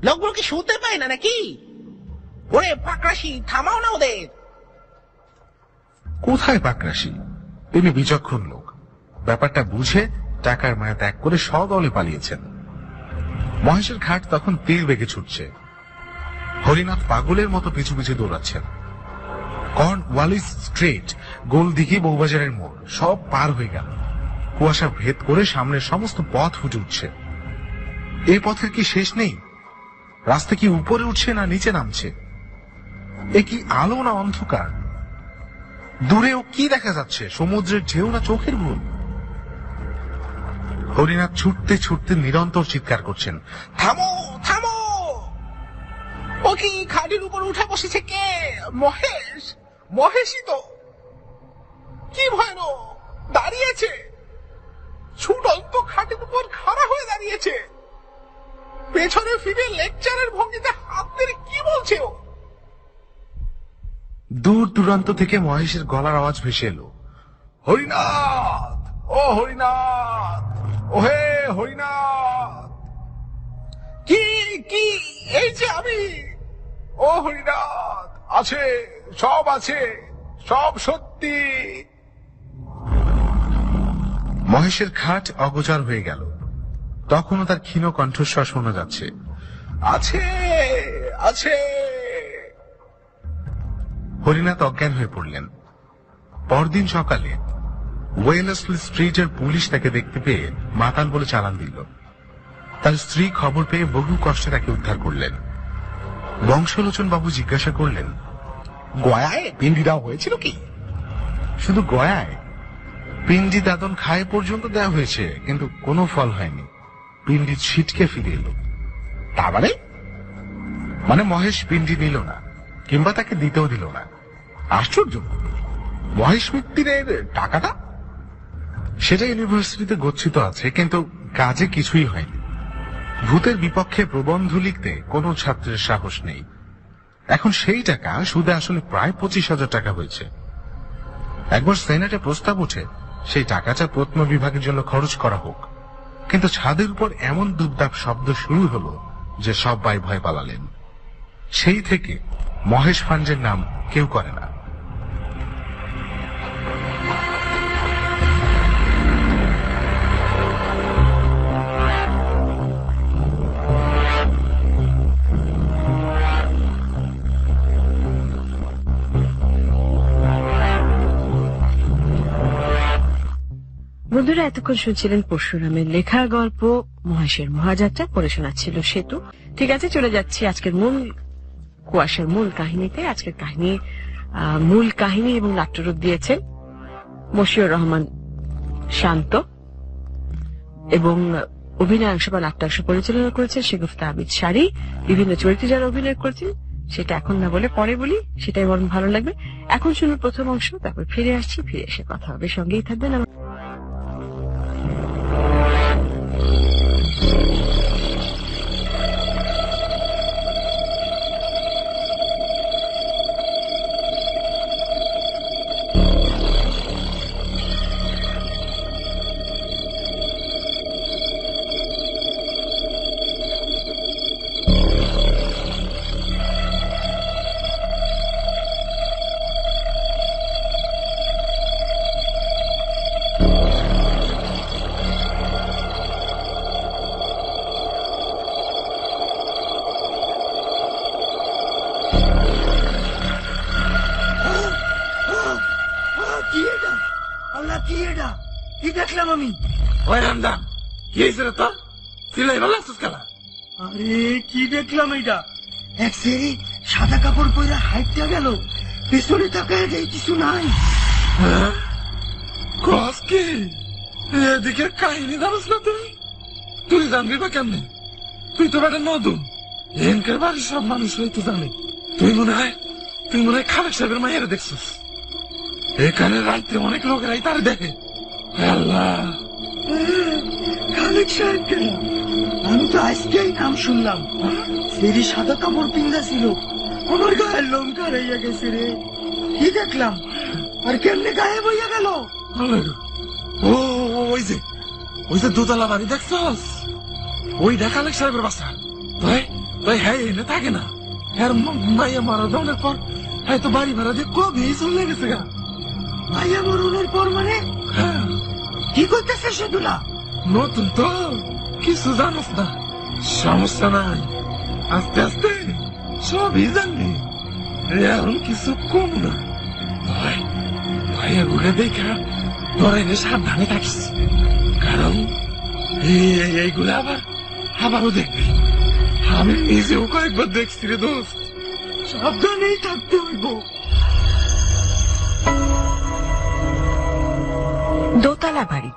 লোকগুলো কি শুনতে পায় না নাকি? ওরে পাকরাশি, থামাও না ওদের। কোথায় পাকরাশি? তিনি বিচক্ষণ লোক, ব্যাপারটা বুঝে টাকার মায়া ত্যাগ করে সদলে পালিয়েছেন। মহেশের ঘাট তখন তীর বেগে ছুটছে। হরিনাথ পাগলের মতো পিছু পিছু দৌড়াচ্ছেন। কর্ন ওয়ালিস স্ট্রেট, গোলদিঘি, বউবাজারের মোড় সব পার হয়ে গেল। কুয়াশা ভেদ করে সামনের সমস্ত পথ ফুটে উঠছে। এই পথের কি শেষ নেই? রাস্তা কি উপরে উঠছে না নিচে নামছে? এ কি আলো না অন্ধকার? দূরেও কি দেখা যাচ্ছে? সমুদ্রের ঢেউ না চোখের ভুল? হরিনাথ ছুটতে ছুটতে নিরন্তর চিৎকার করছেন, থামো থামো! ও কি খাটের উপর উঠে বসেছে কে? মহেশ! মহেশই তো। কি ভয়ানক! দাঁড়িয়েছে, ছুটন্ত খাটের উপর খাড়া হয়ে দাঁড়িয়েছে। পেছনে ফিরে লেকচারের ভঙ্গিতে হাত ধরে কি বলছে ও? দূর দূরান্ত থেকে মহেশের গলার আওয়াজ ভেসে এলো, হরিনাথ, ও হরিনাথ, ও হে হরিনাথ। কি কি এই যে আমি! ও হরিনাথ, আছে, সব আছে, সব সত্যি। মহেশের খাট অগোচর হয়ে গেল। তখনও তার ক্ষীণ কণ্ঠস্বর শোনা যাচ্ছে, আছে, আছে। হরিনাথ অজ্ঞান হয়ে পড়লেন। পরদিন সকালে ওয়েলেসলি স্ট্রিটের পুলিশ তাকে দেখতে পেয়ে মাতাল বলে চালান দিল। তার স্ত্রী খবর পেয়ে বহু কষ্টে তাকে উদ্ধার করলেন। বংশলোচন বাবু জিজ্ঞাসা করলেন, গয়ায় পিন্ডি দেওয়া হয়েছিল কি? শুধু গয়ায়? পিণ্ডি দাদন খায় পর্যন্ত দেওয়া হয়েছে, কিন্তু কোনো ফল হয়নি। পিণ্ডি ছিটকে ফিরে এলো। তার মানে মহেশ পিণ্ডি নিল না, কিংবা তাকে দিতেও দিল না। আশ্চর্য! মহেশ মিত্তিরের টাকাটা? সেটা ইউনিভার্সিটিতে গচ্ছিত আছে, কিন্তু কাজে কিছুই হয়নি। ভূতের বিপক্ষে প্রবন্ধ লিখতে কোনো ছাত্রের সাহস নেই। এখন সেই টাকা সুদে আসলে প্রায় 25,000 টাকা হয়েছে। একবার সেনেটে প্রস্তাব ওঠে সেই টাকাটা প্রত্ন বিভাগের জন্য খরচ করা হোক, কিন্তু ছাদের উপর এমন দুবদাব শব্দ শুরু হলো যে সবাই ভয় পালালেন। সেই থেকে মহেশ ফান্ডের নাম কেউ করে না। বন্ধুরা, এতক্ষণ শুনছিলেন পরশুরামের লেখা গল্প মহেশের মহাযাত্রা, পড়ে শোনাচ্ছিল সেতু। ঠিক আছে, চলে যাচ্ছি আজকের মূল কুয়াশার মূল কাহিনীতে। আজকের কাহিনী মূল কাহিনী এবং নাট্যরূপ দিয়েছেন মশিউর রহমান শান্ত, এবং অভিনয়াংশ বা নাট্যাংশ পরিচালনা করেছেন শেগুফতা আবিদ শাড়ি। বিভিন্ন চরিত্রে যারা অভিনয় করেছেন সেটা এখন না বলে পরে বলি, সেটাই বরং ভালো লাগবে। এখন শুনুন প্রথম অংশ, তারপর ফিরে আসছি, ফিরে এসে কথা হবে। সঙ্গেই থাকবেন। কি দেখলাম আমি? ওই রামদান, কি হয়েছে রে তোর? চিল্লাই ভালো আসছিস খেলা? আরে কি দেখলাম এটা? এক সেরি সাদা কাপড় পরে হাইটটা গেল, পেছনে তাকায় যায় কিছু নাই। কস কি? এদিকে কাহিনী জানিস না তুই? তুই জানবি বা কেমনে? তুই তো বেটা নতুন, এনকের বাড়ির সব মানুষ হয়তো জানে। তুই মনে হয় খালেক সাহেবের মায়ের দেখছিস। এখানে রাইতে অনেক লোকেরাই তার দেখে। আল্লাহ, খালেক সাহেব কেন? আমি তো আজকেই নাম শুনলাম। সেরি সাদা কাপড় পিন্দা ছিল, আমার গায়ের লোম কারাইয়া গেছে রে। কি দেখলাম আর কেমনে গায়েব হইয়া গেল? ও ওই যে দোতলা বাড়ি দেখছস? ওই দেখালেক সাহেবের বাসা। তাই হ্যাঁ এনে থাকে না। হ্যাঁ মাইয়া মারা দেওয়ার পর হ্যাঁ তো বাড়ি ভাড়া দিয়ে কবে চলে গেছে গা। মাইয়া মরুনের পর মানে? হ্যাঁ। কি করতেছে সেগুলা? নতুন তো কিছু জানোস না, সমস্যা নাই, আস্তে আস্তে সবই জানবি। এখন কিছু কম না। ভাইয়া ঘুরে দেখা তোরা এনে সাবধানে থাকিস, কারণ এইগুলো আবারও দেখবি। আমি নিজেও কয়েকবার দেখছি রে দোস্ত, সাবধানেই থাকতে হইব। দোতলা বাড়ি,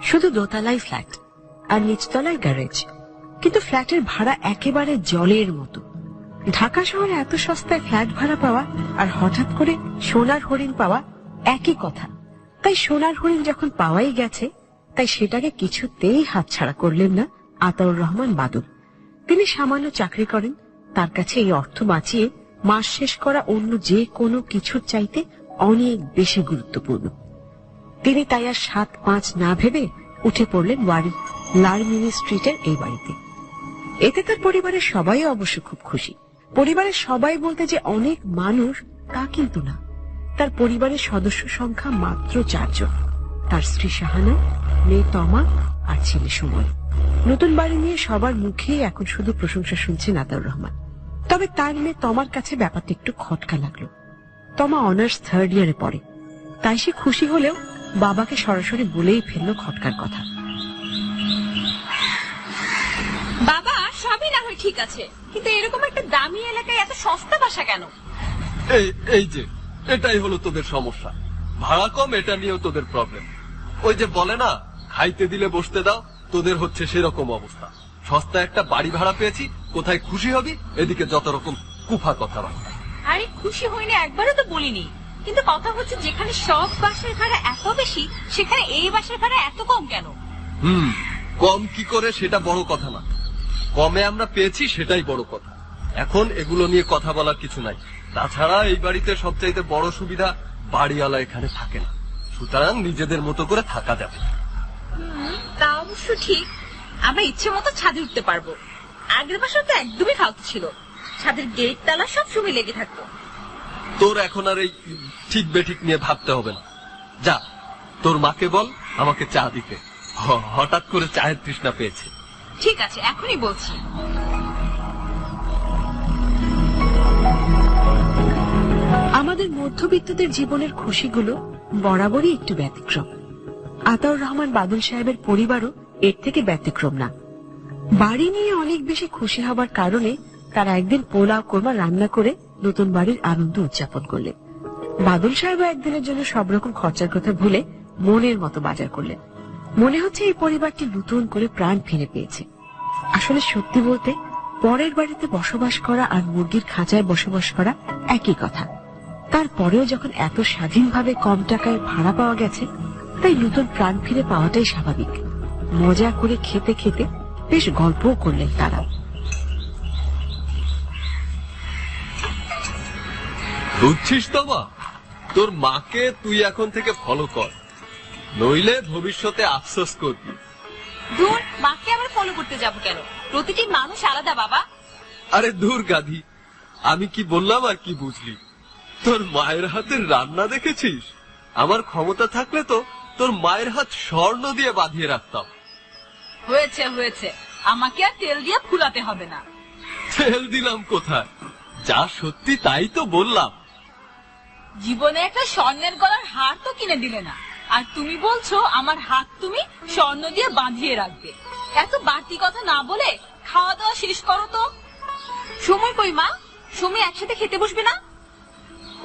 শুধু দোতলায় ফ্ল্যাট আর নিচতলায় গ্যারেজ, কিন্তু ফ্ল্যাটের ভাড়া একেবারে জলের মতো। ঢাকা শহরে এত সস্তায় ফ্ল্যাট ভাড়া পাওয়া আর হঠাৎ করে সোনার হরিণ পাওয়া একই কথা। তাই সোনার হরিণ যখন পাওয়াই গেছে, তাই সেটাকে কিছুতেই হাতছাড়া করলেন না আতাউর রহমান বাদল। তিনি সামান্য চাকরি করেন, তার কাছে এই অর্থ বাঁচিয়ে মাস শেষ করা অন্য যে কোনো কিছুর চাইতে অনেক বেশি গুরুত্বপূর্ণ। তিনি তাই আর 7-5 না ভেবে উঠে পড়লেন ওয়ারির লালমিনি স্ট্রিটের এই বাড়িতে। এতে তার পরিবারের সবাই অবশ্য খুব খুশি। পরিবারের সবাই বলতে যে অনেক মানুষ তা কিন্তু না। তার পরিবারের সদস্য সংখ্যা মাত্র 4 জন, তার স্ত্রী শাহানা, মেয়ে তমা আর ছেলে সুমন। নতুন বাড়ি নিয়ে সবার মুখেই এখন শুধু প্রশংসা শুনছেন আতাউর রহমান। তবে তার মেয়ে তমার কাছে ব্যাপারটা একটু খটকা লাগলো। তমা অনার্স 3rd ইয়ারে পড়ে, তাই সে খুশি হলেও বাবাকে সরাসরি বলেই ফেললো খটকার কথা। বাবা, সবই না হয় ঠিক আছে, কিন্তু এরকম একটা দামি এলাকায় এত সস্তা বাসা কেন? এই যে এটাই হলো তোদের সমস্যা, ভাড়া কম, এটা নিয়েও তোদের প্রবলেম। ওই যে বলে না, খাইতে দিলে বসতে দাও, তোদের হচ্ছে সেরকম অবস্থা। সস্তা একটা বাড়ি ভাড়া পেয়েছি, কোথায় খুশি হবি, এদিকে যত রকম কুফা কথাবার্তা। আরে খুশি হইনি একবারও তো বলিনি, কিন্তু কথা হচ্ছে যেখানে সব বাসের ভাড়া এত বেশি, সেখানে এই বাসের ভাড়া এত কম কেন? কম কি করে সেটা বড় কথা না, কমে আমরা পেয়েছি সেটাই বড় কথা। এখন এগুলো নিয়ে কথা বলার কিছু নাই। তাছাড়া এই বাড়িতে সবচাইতে বড় সুবিধা, বাড়িওয়ালা এখানে থাকে না, সুতরাং নিজেদের মতো করে থাকা যাবে। তা অবশ্য ঠিক, আমরা ইচ্ছে মতো ছাদে উঠতে পারবো। আগের বাসা তো একদমই ফালতু ছিল, ছাদের গেট তালা সব সময় লেগে থাকতো। তোর এখন আর এই ঠিক বেঠিক নিয়ে ভাবতে হবে না। যা, তোর মাকে বল আমাকে চা দিতে, হঠাৎ করে চায়ের তৃষ্ণা পেয়েছে। ঠিক আছে, এখনই বলছি। আমাদের মধ্যবিত্তদের জীবনের খুশিগুলো বরাবরই একটু ব্যতিক্রম। আতাউর রহমান বাদল সাহেবের পরিবারও এর থেকে ব্যতিক্রম না। বাড়ি নিয়ে অনেক বেশি খুশি হবার কারণে তারা একদিন পোলাও কোরমা রান্না করে নতুন বাড়ির আনন্দ উদযাপন করলেন। বাদল সাহেব একদিনের জন্য সব রকম খরচার কথা ভুলে মনের মতো বাজার করলেন। মনে হচ্ছে এই পরিবারটি নতুন করে প্রাণ ফিরে পেয়েছে। আসলে সত্যি বলতে পরের বাড়িতে বসবাস করা আর মুরগির খাঁচায় বসবাস করা একই কথা। তারপরেও যখন এত স্বাধীনভাবে কম টাকায় ভাড়া পাওয়া গেছে, তাই নতুন প্রাণ ফিরে পাওয়াটাই স্বাভাবিক। মজা করে খেতে খেতে বেশ গল্পও করলেন তারা। বুঝছিস তো মা, তোর মাকে তুই এখন থেকে ফলো কর, নইলে ভবিষ্যতে আফসোস করবি। দূর, মাকে আবার ফলো করতে যাব কেন? প্রতিটি মানুষ আলাদা বাবা। আরে দূর গাধি, আমি কি বললাম আর কি বুঝলি? তোর মায়ের হাতের রান্না দেখেছিস? আমার ক্ষমতা থাকলে তো তোর মায়ের হাত স্বর্ণ দিয়ে বাঁধিয়ে রাখতাম। হয়েছে হয়েছে, আমাকে আর তেল দিয়ে ফুলাতে হবে না। তেল দিলাম কোথায়? যা সত্যি তাই তো বললাম। জীবনে একটা স্বর্ণের গলার হার তো কিনে দিলে না, আর তুমি বলছো আমার হাত তুমি স্বর্ণ দিয়ে বাঁধিয়ে রাখবে। এত বাড়তি কথা না বলে খাওয়া দাওয়া শেষ করো তো। সময় কই মা? সময় একসাথে খেতে বসবে না?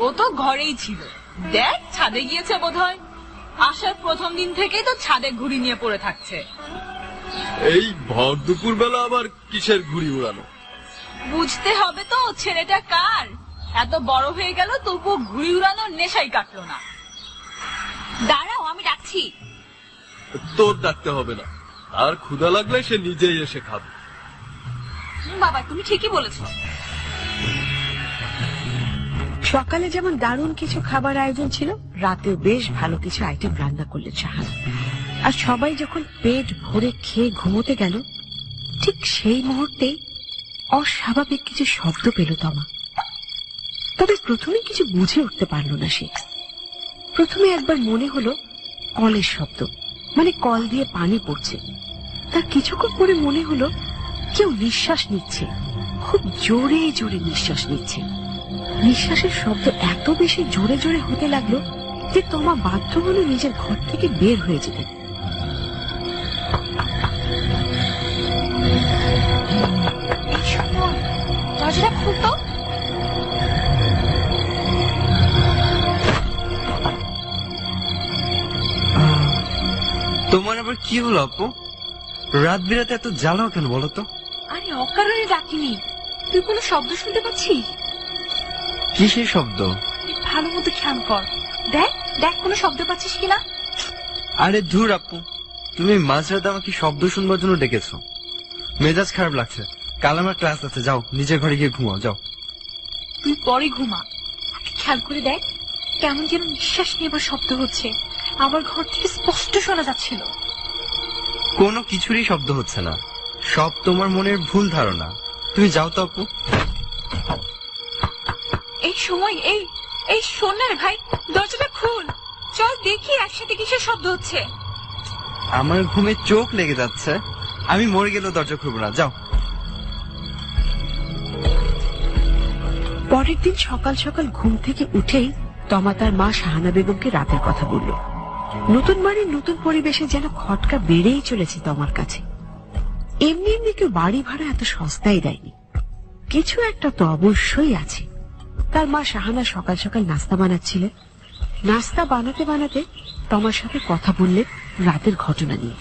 ও তো ঘরেই ছিল, দেখ ছাদে গিয়েছে বোধহয়। আসার প্রথম দিন থেকেই তো ছাদে ঘুড়ি নিয়ে পড়ে থাকছে। এই ভর দুপুর বেলা আবার কিসের ঘুড়ি উড়ানো? বুঝতে হবে তো ছেলেটা কার। এত বড় হয়ে গেল তবুও ঘুড়ি উড়ানোর নেশাই কাটলো না। দাঁড়াও, আমি ডাকছি। তোর ডাকতে হবে না, আর ক্ষুধা লাগলে সে নিজেই এসে খাবে। বাবা, তুমি ঠিকই বলেছ। সকালে যেমন দারুণ কিছু খাবার আয়োজন ছিল, রাতেও বেশ ভালো কিছু আইটেম রান্না করলেন শাহানা। আর সবাই যখন পেট ভরে খেয়ে ঘুমোতে গেল, ঠিক সেই মুহূর্তেই অস্বাভাবিক কিছু শব্দ পেল তমা। তবে প্রথমে কিছু বুঝে উঠতে পারল না সে। প্রথমে একবার মনে হলো কলের শব্দ, মানে কল দিয়ে পানি পড়ছে। তার কিছুক্ষণ পরে মনে হলো কেউ নিঃশ্বাস নিচ্ছে, খুব জোরে জোরে নিঃশ্বাস নিচ্ছে। নিঃশ্বাসের শব্দ এত বেশি জোরে জোরে হতে লাগলো যে তমা বাধ্য হলো নিজের ঘর থেকে বের হয়ে যেতে। দরজাটা খুলতো। তোমার আবার কি হলো আপু? রাত বিরাতে এত জ্বালাও কেন বলো তো? আরে অকারণে ডাকিনি, তুই কোনো শব্দ শুনতে পাচ্ছিস? কিসের শব্দ? ভালো মতো খেয়াল কর, দেখ দেখ কোনো শব্দ পাচ্ছিস কিনা। আরে ধুর আপু, তুমি মাঝরাতে আমাকে শব্দ শুনবার জন্য ডেকেছো। মেজাজ খারাপ লাগছে, কাল আমার ক্লাস আছে, যাও নিজের ঘরে গিয়ে ঘুমাও যাও। তুই পরে ঘুমা, আগে খেয়াল করে দেখ কেমন যেন নিঃশ্বাস নেবার শব্দ হচ্ছে। আমার ঘর থেকে স্পষ্ট শোনা যাচ্ছিল। কোনো কিছুরই শব্দ হচ্ছে না, সব তোমার মনের ভুল ধারণা। তুমি যাও তো আপু। এই সময় এই শোন না রে ভাই, দরজাটা খুল, চল দেখি একসাথে কিসের শব্দ হচ্ছে। আমার ঘুমে চোখ লেগে যাচ্ছে, আমি মরে গেলেও দরজা খুলবো না, যাও। পরের দিন সকাল সকাল ঘুম থেকে উঠেই তমা তার মা শাহানা বেগমকে রাতের কথা বলল। নতুন বাড়ির নতুন পরিবেশে যেন খটকা বেড়েই চলেছে তমার কাছে। এমনি এমনি কেউ বাড়ি ভাড়া এত সস্তায় দেয়নি, কিছু একটা তো অবশ্যই আছে। তার মা শাহানা সকাল সকাল নাস্তা বানাচ্ছিলেন। নাস্তা বানাতে বানাতে তমার সাথে কথা বললেন রাতের ঘটনা নিয়ে।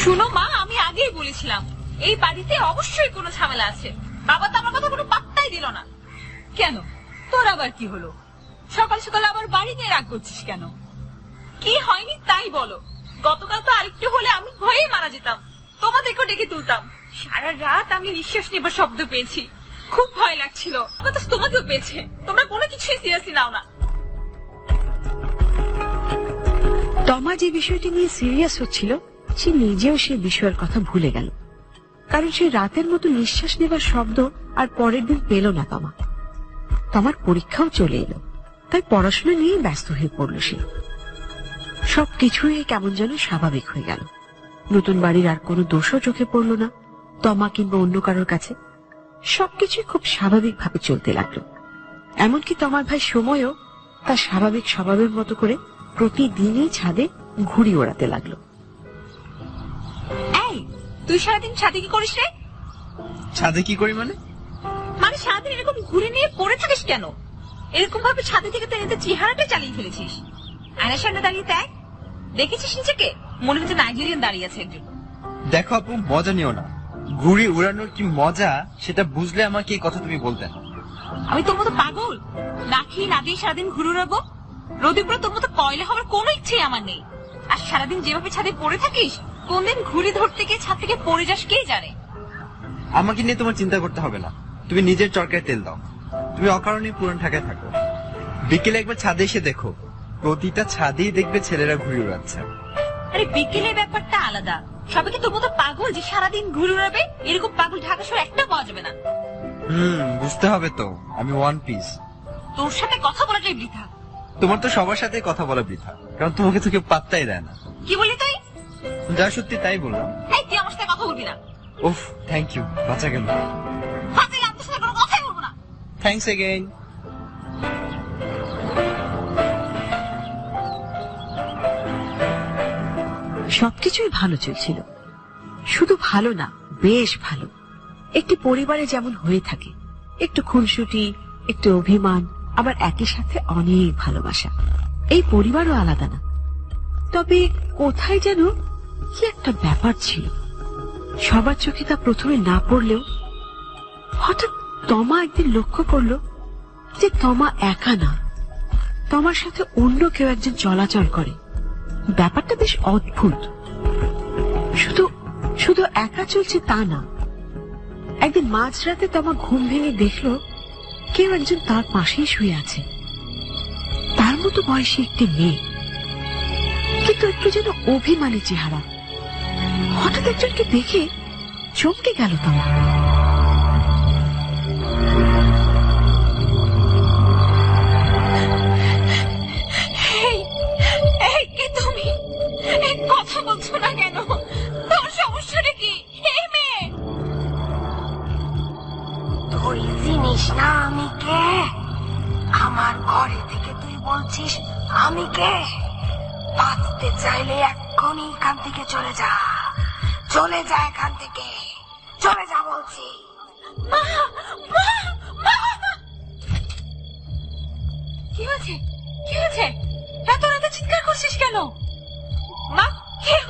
শুনো মা, আমি আগেই বলেছিলাম এই বাড়িতে অবশ্যই কোনো ঝামেলা আছে। বাবা তো আমার কথা কোনো পাত্তাই দিল না। কেন, তোর আবার কি হলো? সকাল সকাল আবার বাড়ি নিয়ে রাগ করছিস কেন? কি হয়নি তাই বলো। গতকাল তো আরেকটু হলে আমি ভয়েই মারা যেতাম, তোমাদেরকেও ডেকে তুলতাম। সারা রাত আমি নিঃশ্বাস নেবার শব্দ পেয়েছি, খুব ভয় লাগছিল। তোমাকেও পেয়েছে, তোমরা কোনো কিছুই সিরিয়াসলি নাও না। তমা যে বিষয়টি নিয়ে সিরিয়াস হচ্ছিল, সে নিজেও সেই বিষয়ের কথা ভুলে গেল। কারণ সে রাতের মতো নিঃশ্বাস নেবার শব্দ আর পরের দিন পেল না তমা। তমার পরীক্ষাও চলে এলো, তাই পড়াশোনা নিয়ে ব্যস্ত হয়ে পড়ল সে। সবকিছুই কেমন যেন স্বাভাবিক হয়ে গেল। নতুন বাড়ির আর কোনো দোষও চোখে পড়ল না তমা কিংবা অন্য কারোর কাছে। সবকিছুই খুব স্বাভাবিক ভাবে চলতে লাগলো। এমনকি তমার ভাই সময়ও তার স্বাভাবিক স্বভাবের মতো করে প্রতিদিনই ছাদে ঘুড়ি ওড়াতে লাগলো। এই, তুই সারাদিন ছাদে কি করিস রে? ছাদে কি করি মানে? মানে সারাদিন এরকম ঘুরে নিয়ে পড়ে থাকিস কেন? এরকম ভাবে ছাদে থেকে তো চেহারাটা চালিয়ে ফেলেছিস। আয়নার সামনে দাঁড়িয়ে দেখ, দেখেছিস নিজেকে? মনে হচ্ছে নাইজেরিয়ান দাঁড়িয়ে আছে একজন। দেখো আপু, মজা নিও না। ঘুড়ি উড়ানোর কি মজা সেটা বুঝলে আমাকে এই কথা তুমি বলতে না। আমি তোর মতো পাগল? না খেয়ে না দিয়ে সারাদিন ঘুরে উড়াবো? রোদে পুরো তোর মতো কয়লা হওয়ার কোনো ইচ্ছেই আমার নেই। আর সারাদিন যেভাবে ছাদে পড়ে থাকিস, কোনদিন ঘুড়ি ধরতে গিয়ে ছাদ থেকে পড়ে যাস কে জানে। আমাকে নিয়ে তোমার চিন্তা করতে হবে না, তুমি নিজের চরকায় তেল দাও। তুমি অকারণে পুরান ঢাকায় থাকো। বিকেলে একবার ছাদে এসে দেখো, প্রতিটা ছাদেই দেখবে ছেলেরা ঘুড়ি উড়াচ্ছে। আরে বিকেলের ব্যাপারটা আলাদা। সবাইকে তোর মতো পাগল যে সারাদিন ঘুরে উড়াবে, এরকম পাগল ঢাকা শহরে একটা পাওয়া যাবে না। বুঝতে হবে তো, আমি ওয়ান পিস। তোর সাথে কথা বলাটাই বৃথা। তোমার তো সবার সাথে কথা বলা বৃথা, কারণ তোমাকে তো কেউ পাত্তাই দেয় না। কি বলি তুই? যা সত্যি তাই বললাম। এই, তুই আমার সাথে কথা বলবি না। উফ, থ্যাংক ইউ, বাঁচা গেল। ফাজিল, আমি তোর সাথে কোনো কথাই বলবো না। Thanks again. সবকিছুই ভালো চলছিল। শুধু ভালো না, বেশ ভালো। একটি পরিবারে যেমন হয়ে থাকে, একটু খুনসুটি, একটু অভিমান, আবার একই সাথে অনেক ভালোবাসা। এই পরিবারও আলাদা না, তবে কোথায় যেন কি একটা ব্যাপার ছিল। সবার চোখে তা প্রথমে না পড়লেও হঠাৎ তমা একদিন লক্ষ্য করলো যে তমা একা না, তমার সাথে অন্য কেউ একজন চলাচল করে। ব্যাপারটা বেশ অদ্ভুত। শুধু একা চলছে তা না, একদিন মাঝরাতে তমা ঘুম ভেঙে দেখলো কেউ একজন তার পাশেই শুয়ে আছে, তার মতো বয়সী একটি মেয়ে, কিন্তু একটু যেন অভিমানী চেহারা। হঠাৎ একজনকে দেখে চমকে গেল তমা। কে তুমি? কথা বলছো না কেন? তোর সমস্যাটা কি? মেয়ে, তুই চিনিস না আমি কে? আমার ঘরে থেকে তুই বলছিস আমি কে? বাঁচতে চাইলে এক্ষুনি এখান থেকে চলে যা, চলে যা এখান থেকে, চলে যা বলছি। কি হয়েছে? কি হয়েছে? এত রাতে চিৎকার করছিস কেন? মা, কেউ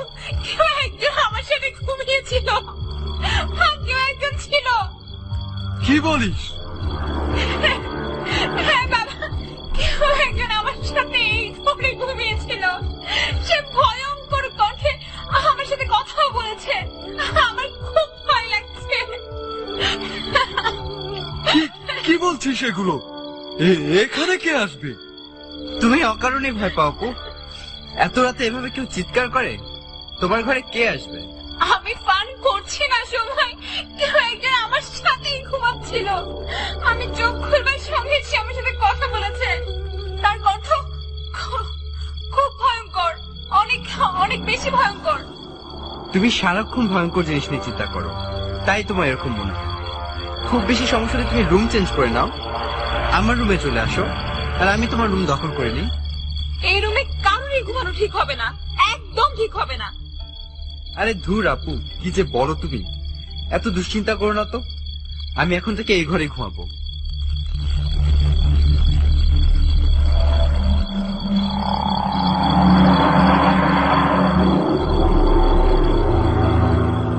একজন আমার সাথে ঘুমিয়েছিল। কেউ একজন ছিল। কি বলিস? হ্যাঁ বাবা, কেউ একজন আমার সাথে এই ঘরে ঘুমিয়েছিল। সে ভয়ঙ্কর কণ্ঠে আমার সাথে কথা বলেছে। আমার খুব ভয় লাগছে। কি বলছিস এগুলো? এখানে কে আসবে? তুমি অকারণে ভয় পাও আপু। এত রাতে এভাবে কেউ চিৎকার করে? তোমার ঘরে কে আসবে? আমি ফান করছি না সময়, কেউ একজন আমার সাথেই ঘুমাচ্ছিল। আমি চোখ খুলবার সঙ্গে সে আমার সাথে কথা বলেছে। তার কণ্ঠ খুব ভয়ঙ্কর, অনেক অনেক বেশি ভয়ঙ্কর। তুমি সারাক্ষণ ভয়ঙ্কর জিনিস নিয়ে চিন্তা করো, তাই তোমার এরকম মনে হয়। খুব বেশি সমস্যা হলে তুমি রুম চেঞ্জ করে নাও, আমার রুমে চলে আসো, আর আমি তোমার রুম দখল করে নিই। এই রুমে কারোরই ঘুমানো ঠিক হবে না, একদম ঠিক হবে না। আরে ধুর আপু, কি যে বলো তুমি। এত দুশ্চিন্তা করো না তো, আমি এখন থেকে এই ঘরে ঘুমাবো।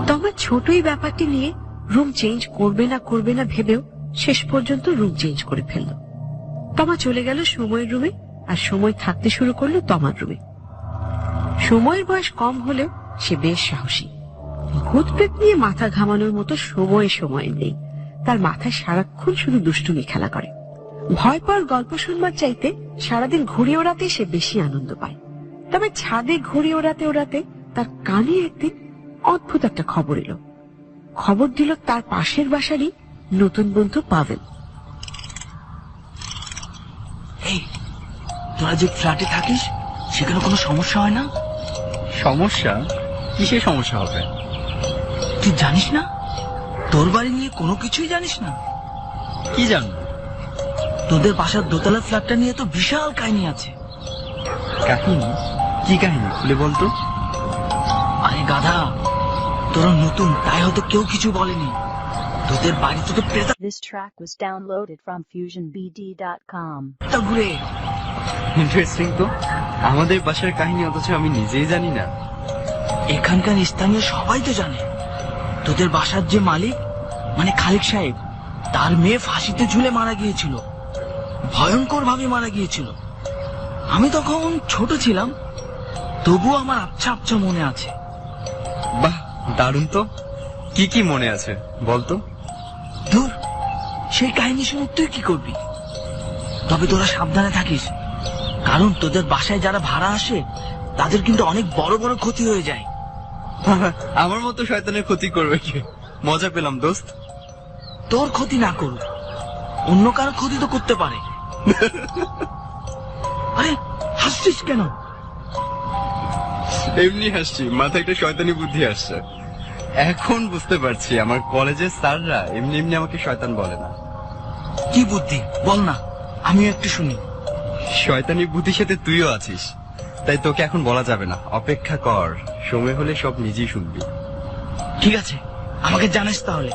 তোমার ছোটই ব্যাপারটি নিয়ে রুম চেঞ্জ করবে না ভেবেও শেষ পর্যন্ত রুম চেঞ্জ করে ফেলল। তমা চলে গেল সময়ের রুমে, আর সময় থাকতে শুরু করলো তমার রুমে। সময়ের বয়স কম হলেও সে বেশ সাহসী। ভূত প্রেত নিয়ে মাথা ঘামানোর মতো সময় নেই। তার মাথায় সারাক্ষণ শুধু দুষ্টুমি খেলা করে। ভয় পাওয়ার গল্প শুনবার চাইতে সারাদিন ঘুড়ি ওড়াতে সে বেশি আনন্দ পায়। তবে ছাদে ঘুড়ি ওড়াতে ওড়াতে তার কানে একদিন অদ্ভুত একটা খবর এলো। খবর দিল তার পাশের বাসারই নতুন বন্ধু পাভেল। তোরা যে ফ্ল্যাটে থাকিস সেখানে কোনো সমস্যা হয় না? সমস্যা? কিসের সমস্যা হবে? তুই জানিস না? তোর বাড়ি নিয়ে কোনো কিছুই জানিস না? কি জানবো? তোদের বাসার দোতলা ফ্ল্যাটটা নিয়ে তো বিশাল কাহিনী আছে। কাহিনী? কি কাহিনী খুলে বলতো? আরে গাধা, তোরা নতুন তাই হয়তো কেউ কিছু বলেনি। তোদের বাড়িতে তো প্রেতা This track was downloaded from FusionBD.com. ঘুরে। ইন্টারেস্টিং তো, আমাদের বাসার কাহিনী অথচ আমি নিজেই জানি না। এখানকার স্থানীয় সবাই তো জানে। তোদের বাসার যে মালিক, মানে খালিক সাহেব, তার মেয়ে ফাঁসিতে ঝুলে মারা গিয়েছিল। ভয়ঙ্কর ভাবে মারা গিয়েছিল। আমি তখন ছোট ছিলাম, তবুও আমার আবছা আবছা মনে আছে। বাহ, দারুণ তো। কি কি মনে আছে বলতো? দূর, সেই কাহিনী শুনে তুই কি করবি? তবে তোরা সাবধানে থাকিস, কারণ তোদের বাসায় যারা ভাড়া আসে তাদের কিন্তু অনেক বড় বড় ক্ষতি হয়ে যায়। আমার মতো শয়তানের ক্ষতি করবে কি? মজা পেলাম দোস্ত। তোর ক্ষতি না করুক, অন্য কারো ক্ষতি তো করতে পারে। আরে হাসছিস কেন? এমনি হাসছি, মাথায় একটা শয়তানি বুদ্ধি আসছে। এখন বুঝতে পারছি আমার কলেজের স্যাররা এমনি এমনি আমাকে শয়তান বলে না। কি বুদ্ধি বল না, আমিও একটু শুনি। শয়তানি বুদ্ধির সাথে তুইও আছিস, তাই তোকে এখন বলা যাবে না। অপেক্ষা কর, সময় হলে সব নিজেই শুনবি। ঠিক আছে, আমাকে জানাস তাহলে।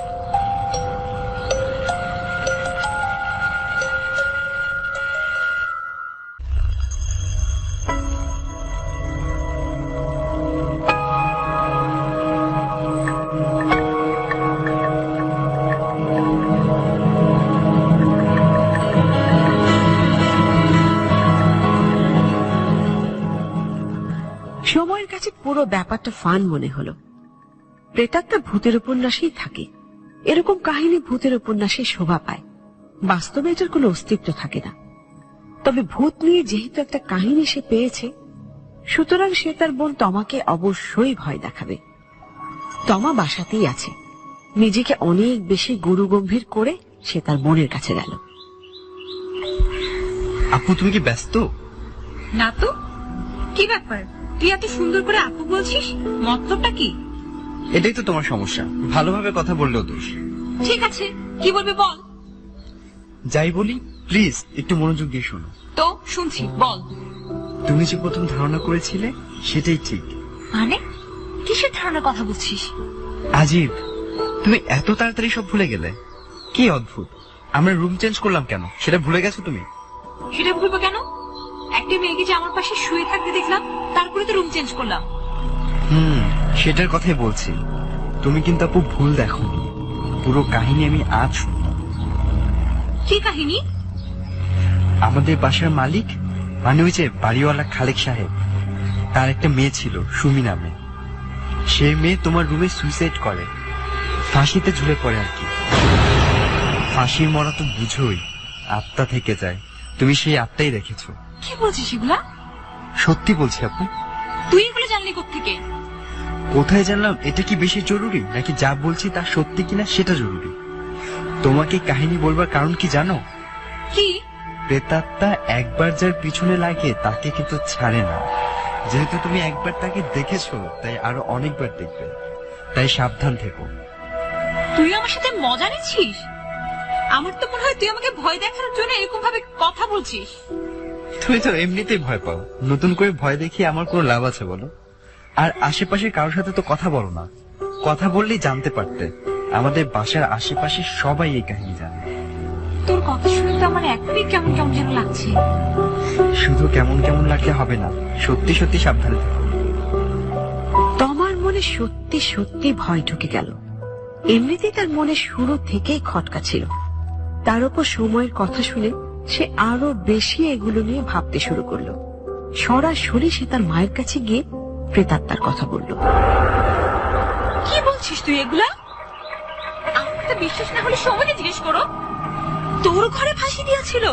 সময়ের কাছে পুরো ব্যাপারটা ফান মনে হলো। প্রেতাত্মা ভূতের উপন্যাসেই থাকে, এরকম কাহিনী ভূতের উপন্যাসে শোভা পায়। বাস্তবে এটার কোনো অস্তিত্ব থাকে না। তবে ভূত নিয়ে যেহেতু একটা কাহিনী সে পেয়েছে, সুতরাং সে তার বোন তমাকে অবশ্যই ভয় দেখাবে। তমা বাসাতেই আছে। নিজেকে অনেক বেশি গুরুগম্ভীর করে সে তার বোনের কাছে গেল। আপু তুমি কি ব্যস্ত? না তো, কি ব্যাপার? তুই এত সুন্দর করে আপু বলছিস, মতলবটা কি? এটাই তো তোমার সমস্যা, ভালোভাবে কথা বললেও দোষ। ঠিক আছে, কি বলবি বল। যাই বলি প্লিজ একটু মনোযোগ দিয়ে শোনো। তো শুনছি, বল। তুমি যে প্রথম ধারণা করেছিলে সেটাই ঠিক। মানে কিসের ধারণার কথা বলছিস? আজীব, তুমি এত তাড়াতাড়ি সব ভুলে গেলে, কি অদ্ভুত। আমরা রুম চেঞ্জ করলাম কেন সেটা ভুলে গেছো তুমি? সেটা ভুলবো কেন? একটা মেয়েকে যে আমার পাশে শুয়ে থাকতে দেখলাম, তারপরে তো রুম চেঞ্জ করলাম। সেটার কথাই বলছি। তুমি কিন্তু আপু ভুল দেখোনি, পুরো কাহিনী আমি আজ শুনলাম। কি কাহিনী? আমাদের বাসার মালিক, মানে ওই যে বাড়িওয়ালা খালেক সাহেব, তার একটা মেয়ে ছিল সুমি নামে। সেই মেয়ে তোমার রুমে সুইসাইড করে, ফাঁসিতে ঝুলে পড়ে আর কি। ফাঁসির মরা তো বুঝোই, আত্মা থেকে যায়। তুমি সেই আত্মাই রেখেছো। কি বলছিস এগুলা? সত্যি বলছি আপু। তুই এগুলো জানলি কোত্থেকে? কোথায় জানলাম এটা কি বেশি জরুরি, নাকি যা বলছি তা সত্যি কিনা সেটা জরুরি? তোমাকে কাহিনী বলবার কারণ কি জানো? কি? প্রেতাত্মা একবার যার পিছনে লাগে তাকে কিন্তু ছাড়ে না। যেহেতু তুমি একবার তাকে দেখেছো, তাই আরো অনেকবার দেখবে। তাই সাবধান থেকো। তুই আমার সাথে মজা নিচ্ছিস? আমার তো মনে হয় তুই আমাকে ভয় দেখানোর জন্য এরকম ভাবে কথা বলছিস। তুমি তো এমনিতেই ভয় পাও, নতুন করে ভয় দেখিয়ে আমার কোনো লাভ আছে বলো? আর আশেপাশে কারোর সাথে তো কথা বলো না। কথা বললেই জানতে পারতে। আমাদের বাসার আশেপাশে সবাই এই কাহিনী জানে। তোর কথা শুনে তো আমার এখনই কেমন কেমন যেন লাগছে। শুধু কেমন কেমন লাগলে হবে না, সত্যি সত্যি সাবধানে থেকো। তমার মনে সত্যি সত্যি ভয় ঢুকে গেল। এমনিতেই তার মনে শুরু থেকেই খটকা ছিল, তার উপর সময়ের কথা শুনে সে আরো বেশি এগুলো নিয়ে ভাবতে শুরু করলো। সরাসরি সে তার মায়ের কাছে গিয়ে প্রেতাত্মার কথা বলল। কি বলছিস তুই এগুলা? আমার তো বিশ্বাস না হলে সময়কে জিজ্ঞেস করো। তোর ঘরে ফাঁসি দিয়েছিল?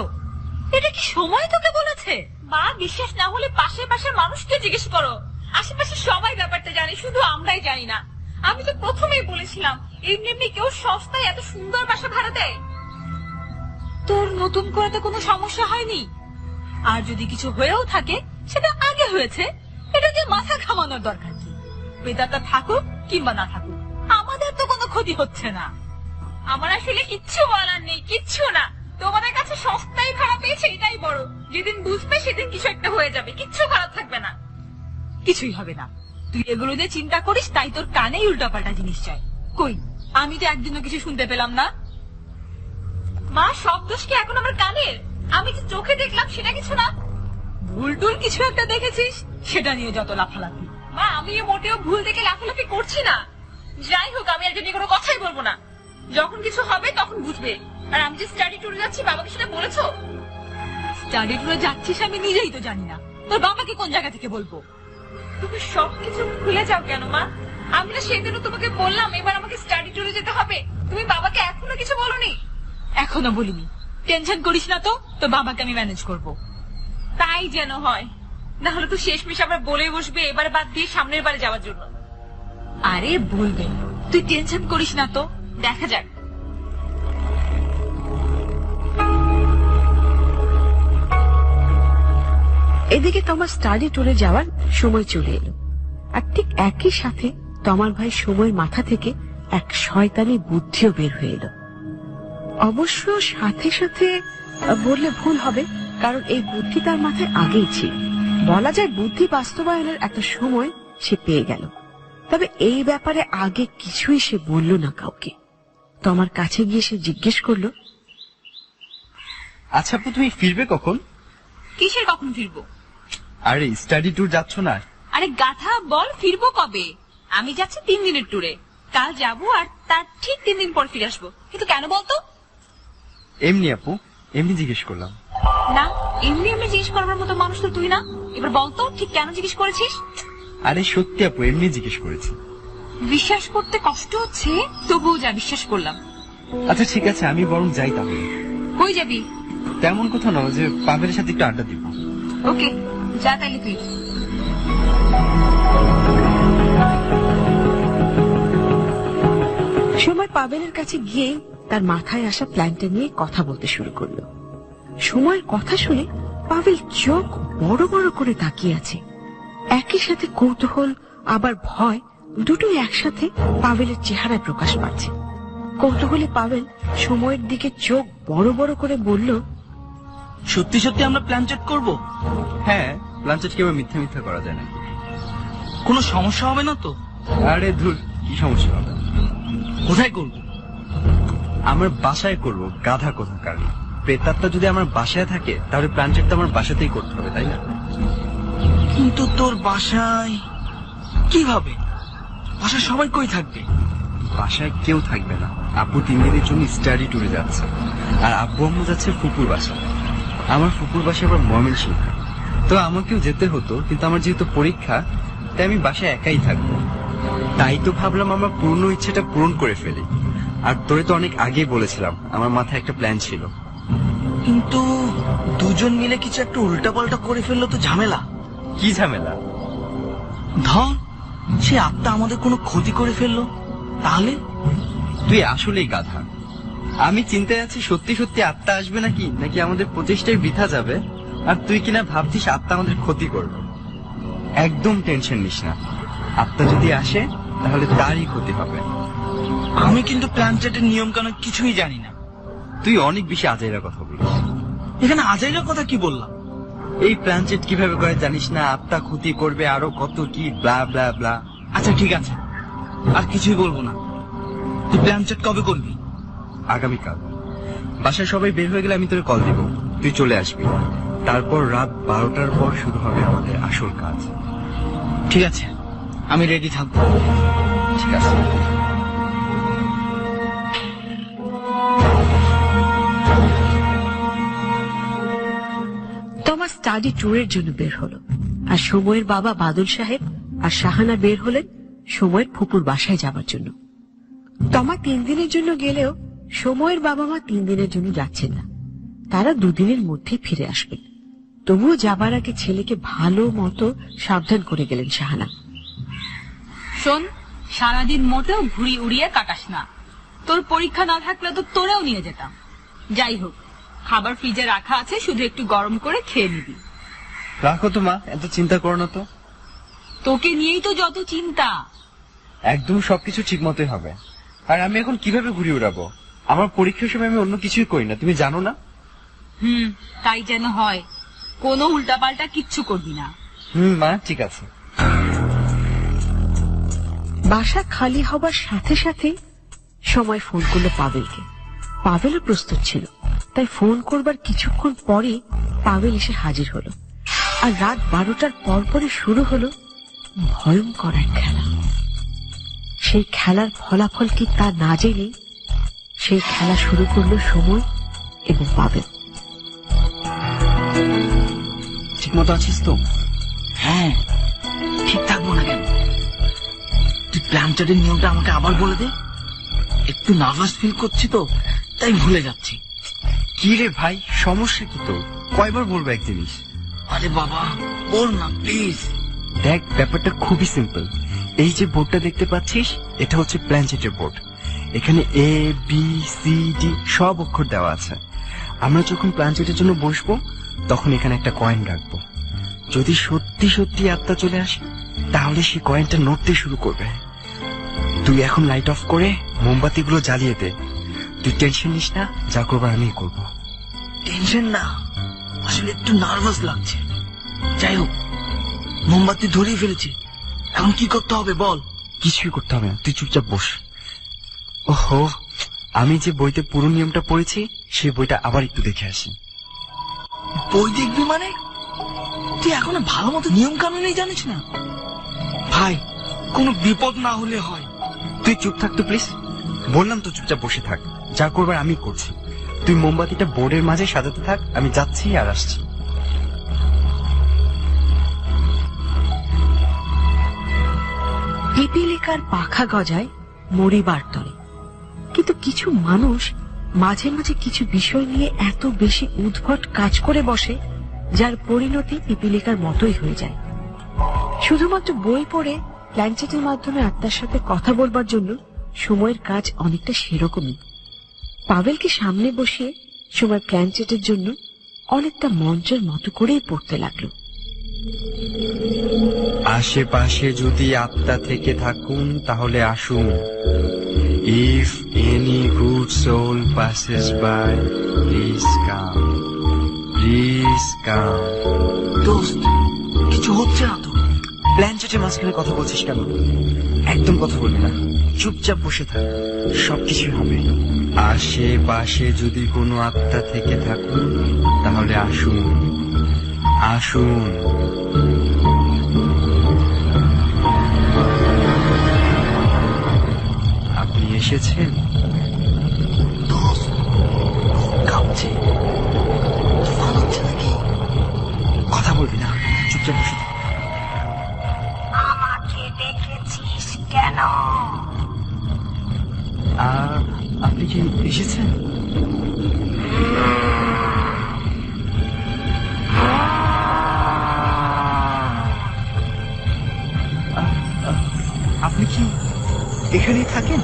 এটা কি সময় তোকে বলেছে? মা, বিশ্বাস না হলে পাশের পাশের মানুষকে জিজ্ঞেস করো। আশেপাশে সবাই ব্যাপারটা জানে, শুধু আমরাই জানি না। আমি তো প্রথমেই বলেছিলাম, এমনি এমনি কেউ সস্তায় এত সুন্দর বাসা ভাড়া দেয়? তোর নতুন করে তো কোনো সমস্যা হয়নি। আর যদি কিছু হয়েও থাকে সেটা আগে হয়েছে, এটা দিয়ে মাথা ঘামানোর দরকার কি? বেদাতা থাকুক কিংবা না থাকুক, আমাদের তো কোনো ক্ষতি হচ্ছে না। আমার আসলে কিচ্ছু বলার নেই, কিচ্ছু না। তোমাদের কাছে সস্তায় ভাড়া পেয়েছে এটাই বড়। যেদিন বুঝবে সেদিন কিছু একটা হয়ে যাবে, কিচ্ছু খারাপ থাকবে না। কিছুই হবে না। তুই এগুলো দিয়ে চিন্তা করিস, তাই তোর কানেই উল্টাপাল্টা জিনিস চাই। কই, আমি তো একদিনও কিছু শুনতে পেলাম না। মা, সব দোষ কি এখন আমার কানের? আমি যে চোখে দেখলাম সেটা কিছু না। ভুল টুল কিছু একটা দেখেছিস, সেটা নিয়ে যত লাফালাফি। মা, আমি মোটেও ভুল দেখে লাফালাফি করছি না। যাই হোক, আমি আর নিয়ে কোনো কথাই বলবো না। যখন কিছু হবে তখন বুঝবে। আর আমি যে স্টাডি ট্যুরে যাচ্ছি, বাবাকে সেটা বলেছো? স্টাডি ট্যুরে যাচ্ছিস আমি নিজেই তো জানি না, তোর বাবাকে কোন জায়গা থেকে বলবো? তুমি সবকিছু ভুলে যাও কেন মা? আমি না সেদিনও তোমাকে বললাম এবার আমাকে স্টাডি ট্যুরে যেতে হবে। তুমি বাবাকে এখনো কিছু বলোনি? এখনো বলিনি। টেনশন করিস না তো, তোর বাবাকে আমি ম্যানেজ করব। তাই যেন হয়, না হলে তো শেষমেশ আবার বলে বসবে এবার বাদ দিয়ে সামনের বারে যাওয়ার জন্য। আরে বলবে, তুই টেনশন করিস না তো, দেখা যাক। এদিকে তোমার স্টাডি ট্যুরে যাওয়ার সময় চলে এলো, আর ঠিক একই সাথে তোমার ভাই সময়ের মাথা থেকে এক শয়তানি বুদ্ধিও বের হয়ে এলো। অবশ্য সাথে সাথে বললে ভুল হবে, কারণ এই বুদ্ধি তার মাথায় আগেই ছিল। বলা যায় বুদ্ধি বাস্তবায়নের একটা সময় সে পেয়ে গেল। তবে এই ব্যাপারে আগে কিছুই সে বলল না কাউকে। তোমার কাছে গিয়ে সে জিজ্ঞেস করলো, আচ্ছা আপু, তুমি ফিরবে কখন? কিসের কখন ফিরবো? আরে স্টাডি ট্যুর যাচ্ছ না? আরে গাধা, বল ফিরবো কবে? আমি যাচ্ছি 3 দিনের ট্যুরে। কাল যাবো আর তার ঠিক 3 দিন পর ফিরে আসবো। কিন্তু কেন বলতো? এমনি আপু, এমনি জিজ্ঞেস করলাম। না, এমনি এমনি জিজ্ঞেস করবার মতো মানুষ তো তুই না। এবার বলতো ঠিক কেন জিজ্ঞেস করেছিস? আরে সত্যি আপু, এমনি জিজ্ঞেস করেছি। বিশ্বাস করতে কষ্ট হচ্ছে, তবুও যা বিশ্বাস করলাম। আচ্ছা ঠিক আছে, আমি বরং যাই তাহলে। কই যাবি? তেমন কোথাও না, যে পাবেলের সাথে একটু আড্ডা দিব। ওকে, যা তাইলে তুই। সময় পাবেলের কাছে গিয়ে তার মাথায় আসা প্ল্যানটা নিয়ে কথা বলতে শুরু করলো। সময়ের কথা শুনে পাবেল চোখ বড় বড় করে তাকিয়ে আছে। একই সাথে কৌতূহল আবার ভয় দুটোই একসাথে পাবেলের চেহারায় প্রকাশ পাচ্ছে। কৌতূহলে পাবেল সময়ের দিকে চোখ বড় বড় করে বলল, সত্যি সত্যি আমরা প্ল্যান চেক করবো? হ্যাঁ, প্ল্যান চেট কেবল মিথ্যা মিথ্যা করা যায় না। কোনো সমস্যা হবে না তো? আরে ধুর, কি সমস্যা হবে? কোথায় করবো? আমার বাসায় করব, গাধা কোথাকার। প্রেতাত্মা যদি আমার বাসায় থাকে তাহলে প্ল্যান চেক তো আমার বাসাতেই করতে হবে, তাই না? কিন্তু তোর বাসায় কিভাবে? বাসায় সবাই কই থাকবে? বাসায় কেউ থাকবে না। আব্বু 3 দিনের জন্য স্টাডি ট্যুরে যাচ্ছে, আর আব্বু আম্মু যাচ্ছে ফুপুর বাসা। আমার ফুপুর বাসা আবার ময়মনসিংহ, তো আমাকেও যেতে হতো, কিন্তু আমার যেহেতু পরীক্ষা তাই আমি বাসায় একাই থাকবো। তাই তো ভাবলাম আমার পুরনো ইচ্ছেটা পূরণ করে ফেলি। আর তোরে তো অনেক আগেই বলেছিলাম আমার মাথায় একটা প্ল্যান ছিল। কিন্তু দুজন মিলে কিছু একটা উল্টা পাল্টা করে ফেললো তো ঝামেলা। কি ঝামেলা? ধর, সে আত্মা আমাদের কোনো ক্ষতি করে ফেললো, তাহলে? তুই আসলেই গাধা। আমি চিন্তায় আছি সত্যি সত্যি আত্মা আসবে নাকি নাকি আমাদের প্রচেষ্টায় বৃথা যাবে, আর তুই কিনা ভাবছিস আত্মা আমাদের ক্ষতি করবে। একদম টেনশন নিস না, আত্মা যদি আসে তাহলে তারই ক্ষতি হবে। আমি কিন্তু প্ল্যান চেটের নিয়ম কানুন কিছুই জানি না। তুই অনেক বেশি আজাইরা কথা বলিস। এখানে আজাইরা কথা কি বললাম? এই প্ল্যান চেট কিভাবে করে জানিস না, আত্মা ক্ষতি করবে, আরো কত কি ব্লা ব্লা ব্লা। আচ্ছা ঠিক আছে, আর কিছুই বলবো না। তুই প্ল্যান চেট কবে করবি? আগামীকাল। বাসায় সবাই বের হয়ে গেলে আমি তোকে কল দিব, তুই চলে আসবি। তারপর রাত 12টার পর শুরু হবে আমাদের আসল কাজ। ঠিক আছে, আমি রেডি থাকবো। ঠিক আছে। তমা স্টাডি ট্যুরের জন্য বের হলো, আর সময়ের বাবা বাদল সাহেব আর শাহানা বের হলেন সময়ের ফুপুর বাসায় যাবার জন্য। তমা 3 দিনের জন্য গেলেও সময়ের বাবা মা 3 দিনের জন্য যাচ্ছেন না, তারা 2 দিনের মধ্যে ফিরে আসবেন। তবুও যাবার আগে ছেলেকে ভালো মতো সাবধান করে গেলেন শাহানা। শোন, সারাদিন মোটেও ঘুড়ি উড়িয়ে কাটাস না। তোর পরীক্ষা না থাকলে তো তোরেও নিয়ে যেতাম। যাই হোক, খাবার ফ্রিজে রাখা আছে, শুধু একটু গরম করে খেয়ে নিবি। রাখো তো মা, এত চিন্তা করো না তো। তোকে নিয়েই তো যত চিন্তা। একদম সবকিছু ঠিক মতোই হবে। আর আমি এখন কিভাবে ঘুরে উড়াবো? আমার পরীক্ষার সময় আমি অন্য কিছুই করি না, তুমি জানো না? তাই যেন হয়, কোনো উল্টাপাল্টা কিচ্ছু করবি না। মা, ঠিক আছে। বাসা খালি হবার সাথে সাথে সময় ফোন করলো পাবেলকে। পাবেলও প্রস্তুত ছিল, তাই ফোন করবার কিছুক্ষণ পরে পাবেল এসে হাজির হলো। আর রাত 12টার পরপরই শুরু হলো ভয়ঙ্কর এক খেলা। সেই খেলার ফলাফল কি তা না জেনে সেই খেলা শুরু করলো সময় এবং পাবেল। ঠিক মতো আছিস তো? হ্যাঁ, ঠিক থাকবো না কেন? তুই প্ল্যান চেটের নিয়মটা আমাকে আবার বলে দে। একটু নার্ভাস ফিল করছি তো, তাই ভুলে যাচ্ছি। কি রে ভাই, সমস্যা কি তোর? কয়বার বলবো এক জিনিস? আরে বাবা, বল না প্লিজ। দেখ, ব্যাপারটা খুবই সিম্পল। এই যে বোর্ডটা দেখতে পাচ্ছিস, এটা হচ্ছে প্ল্যান চেটের বোর্ড। এখানে এ বি সি ডি সব অক্ষর দেওয়া আছে। আমরা যখন প্ল্যান চেটের জন্য বসবো তখন এখানে একটা কয়েন রাখবো। যদি সত্যি সত্যি আত্মা চলে আসে তাহলে সেই কয়েনটা নড়তে শুরু করবে। তুই এখন লাইট অফ করে মোমবাতিগুলো জ্বালিয়ে দে। তুই টেনশন নিস না, যা করবার আমি করবো। টেনশন না, আসলে একটু নার্ভাস লাগছে। যাই হোক, মোমবাতি ধরিয়ে ফেলেছি, এখন কি করতে হবে বল? কিছুই করতে হবে না, তুই চুপচাপ বস। ওহো, আমি যে বইতে পুরো নিয়মটা পড়েছি সেই বইটা আবার একটু দেখে আসি। বই দেখবি মানে? তুই এখনো ভালো মতো নিয়ম কানুনই জানিস না? ভাই, কোনো বিপদ না হলে হয়। তুই চুপ থাক তো প্লিজ। বললাম তো চুপচাপ বসে থাক, যা করবার আমি করছি। তুই মোমবাতিটা বোর্ডের মাঝে সাজাতে থাক, আমি যাচ্ছি আর আসছি। পিপিলিকার পাখা গজায় মরিবার তরে, কিন্তু কিছু মানুষ মাঝে মাঝে কিছু বিষয় নিয়ে এত বেশি উদ্ভট কাজ করে বসে যার পরিণতি পিপিলিকার মতোই হয়ে যায়। শুধুমাত্র বই পড়ে প্ল্যানচেটের মাধ্যমে আত্মার সাথে কথা বলবার জন্য সময়ের কাজ অনেকটা সেরকমই। পাভেলকে সামনে বসিয়ে সময় প্ল্যানচেটের জন্য অনেকটা মঞ্চের মতো করেই পড়তে লাগলো। আশেপাশে যদি আত্মা থেকে থাকুন তাহলে আসুন। If any good soul passes by, please come. Please come. দোস্ত, কিছু হচ্ছে না তো? প্ল্যানচেটের মাঝখানে কথা বলছিস কেন? একদম কথা বলবি না, চুপচাপ বসে থাক, সবকিছু হবে। আশেপাশে যদি কোনো আত্মা থেকে থাকুন তাহলে আসুন, আসুন। আপনি এসেছেন? দোস্ত, কাঁপছে। তুফান হচ্ছে নাকি? কথা বলবি না, চুপচাপ বসে থাক। আমাকে ডেকেছিস কেন? আপনি কি এসেছেন? আপনি কি এখানেই থাকেন?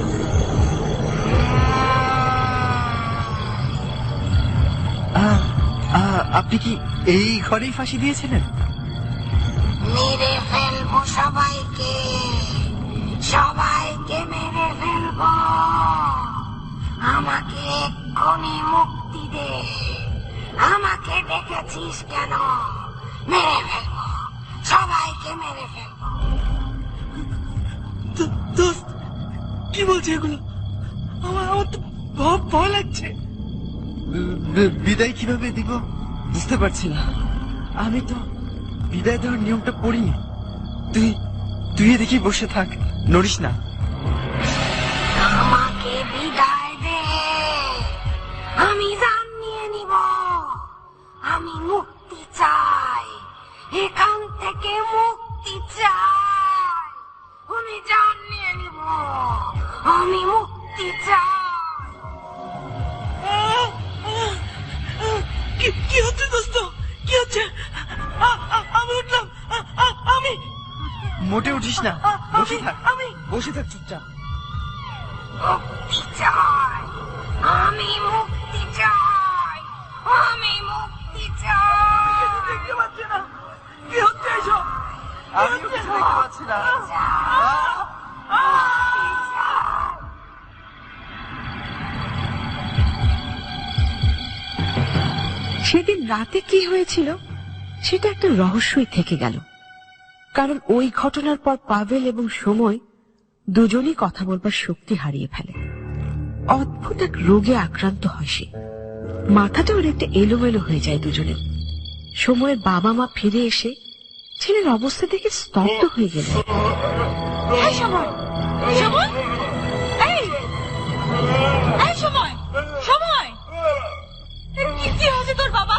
আপনি কি এই ঘরেই ফাঁসি দিয়েছিলেন? মেরে ফেলবো সবাইকে, সবাইকে মেরে ফেলবো। আমাকে এক্ষুনি মুক্তি দে। আমাকে ডেকেছিস কেন? মেরে ফেলবো, সবাইকে মেরে ফেলবো। দোস্ত, কি বলছে এগুলো? আমার তো ভয় লাগছে। বিদায় কিভাবে দিব বুঝতে পারছি না। আমি তো বিদায় দেওয়ার নিয়মটা পড়িনি। তুই এদিকে বসে থাক, নড়িস না। আমাকে বিদায় দে, আমি জান নিয়ে নিব। আমি মুক্তি চাই, এখান থেকে মুক্তি চাই। আমি জান নিয়ে নিব, আমি মুক্তি চাই। কি হচ্ছে দোস্ত? কি হচ্ছে? আমি উঠলাম। আমি মোটে উঠিস না, বসে থাক, বসে থাক চুপচাপ। মুক্তি চাই, আমি মুক্তি চাই, আমি মুক্তি চাই। দেখতে পাচ্ছি না, কি হচ্ছে এসব? আমি দেখতে পাচ্ছি না। সেদিন রাতে কি হয়েছিল সেটা একটা রহস্যই থেকে গেল। কারণ ওই ঘটনার পর পাভেল এবং সময় দুজনই কথা বলবার শক্তি হারিয়ে ফেলে। অদ্ভুত এক রোগে আক্রান্ত হয় সে। মাথাটা অনেকটা এলোমেলো হয়ে যায় দুজনের। সময়ের বাবা মা ফিরে এসে ছেলের অবস্থা দেখে স্তব্ধ হয়ে গেল। সময়, সময়, এই সময়, সময়, কি হয়েছে তোর বাবা?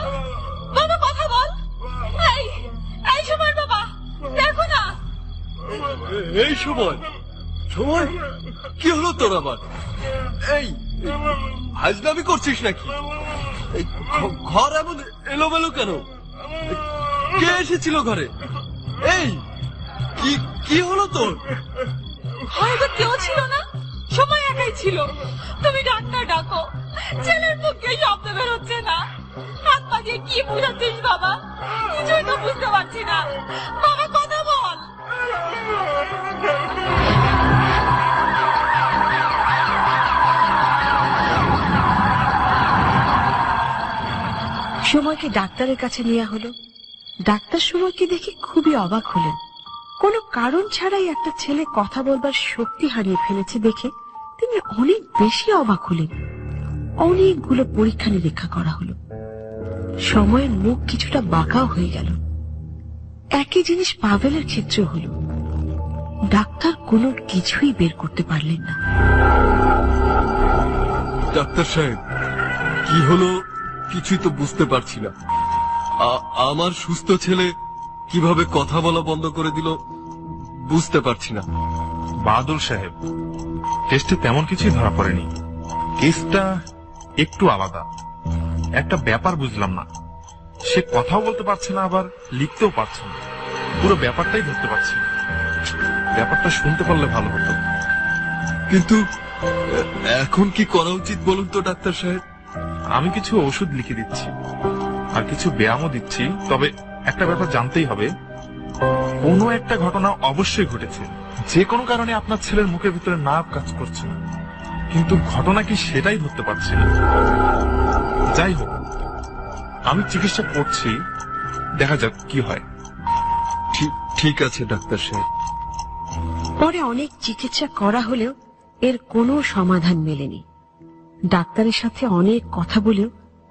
বাবা কথা বল। এই সময় বাবা, দেখো না। এই সময়, সময় কি হলো তোর আবার? এই হাজলামি করছিস নাকি? ঘর এমন এলোমেলো কেন? কে এসেছিল ঘরে? এই কি হলো তোর? হয়তো কেউ ছিল না, সময় একাই ছিল। তুমি ডাক্তার ডাকো, ছেলের মুখে শব্দ বের হচ্ছে না। হাত পা দিয়ে কি বুঝাচ্ছিস বাবা? কিছুই তো বুঝতে পারছি না। বাবা কথা বল। সময়কে ডাক্তারের কাছে নেওয়া হলো। ডাক্তার সময়কে দেখে খুবই অবাক হলেন। কোনো কারণ ছাড়াই একটা ছেলে কথা বলবার শক্তি হারিয়ে ফেলেছে দেখে তিনি অনেক বেশি অবাক হলেন। অনেকগুলো পরীক্ষা নিরীক্ষা করা হলো। সময়ের মুখ কিছুটা বাঁকাও হয়ে গেল। একই জিনিস পাভেলের ক্ষেত্রেও হলো। ডাক্তার কোনো কিছুই বের করতে পারলেন না। ডাক্তার সাহেব, কি হলো কিছুই তো বুঝতে পারছি না। আমার সুস্থ ছেলে কিভাবে কথা বলা বন্ধ করে দিল বুঝতে পারছি না। বাদল সাহেব, টেস্টে তেমন কিছুই ধরা পড়েনি। কেসটা একটু আলাদা। একটা ব্যাপার বুঝলাম না, সে কথাও বলতে পারছে না, আবার লিখতেও পারছে না, পুরো ব্যাপারটাই ধরতে পারছি না। ব্যাপারটা শুনতে পারলে ভালো হতো। কিন্তু এখন কি করা উচিত বলুন তো ডাক্তার সাহেব? আমি কিছু ওষুধ লিখে দিচ্ছি আর কিছু ব্যায়ামও দিচ্ছি, তবে একটা ব্যাপার জানতেই হবে, কোনো একটা ঘটনা অবশ্যই ঘটেছে। যে কোনো কারণে আপনার ছেলের মুখের ভিতরে নার্ভ কাজ করছে না, কিন্তু ঘটনা কি সেটাই ধরতে পারছি না। যাই হোক, আমি চিকিৎসা করছি, দেখা যাক কি হয়। ঠিক আছে ডাক্তার সাহেব। পরে অনেক চিকিৎসা করা হলেও এর কোনো সমাধান মেলেনি। ডাক্তারের সাথে অনেক কথা বলেও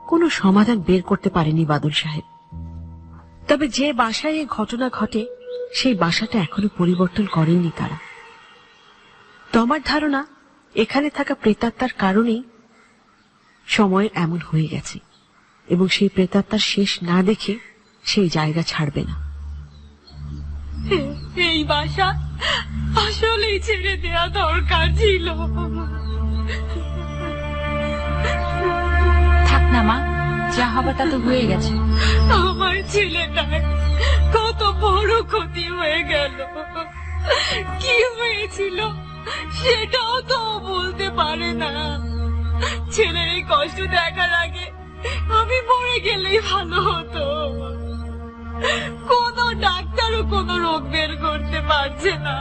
কোনো সমাধান বের করতে পারেনি বাদল সাহেব। তবে যে বাসায় এই ঘটনা ঘটে সেই বাসাটা এখনো পরিবর্তন করেননি তারা। তো আমার ধারণা এখানে থাকা প্রেতাত্মার কারণেই সময় এমন হয়ে গেছে, এবং সেই প্রেতাত্মার শেষ না দেখে সেই জায়গা ছাড়বে না। এই বাসা আসলেই ছেড়ে দেওয়া দরকার ছিল। থাক না মা, যা হবে তা তো হয়ে গেছে। আমার ছেলেটার কত বড় ক্ষতি হয়ে গেল। কি হয়েছিল সেটাও তো বলতে পারে না। ছেলের এই কষ্ট দেখার আগে আমি মরে গেলেই ভালো হতো। কোন ডাক্তারও কোন রোগ বের করতে পারছে না।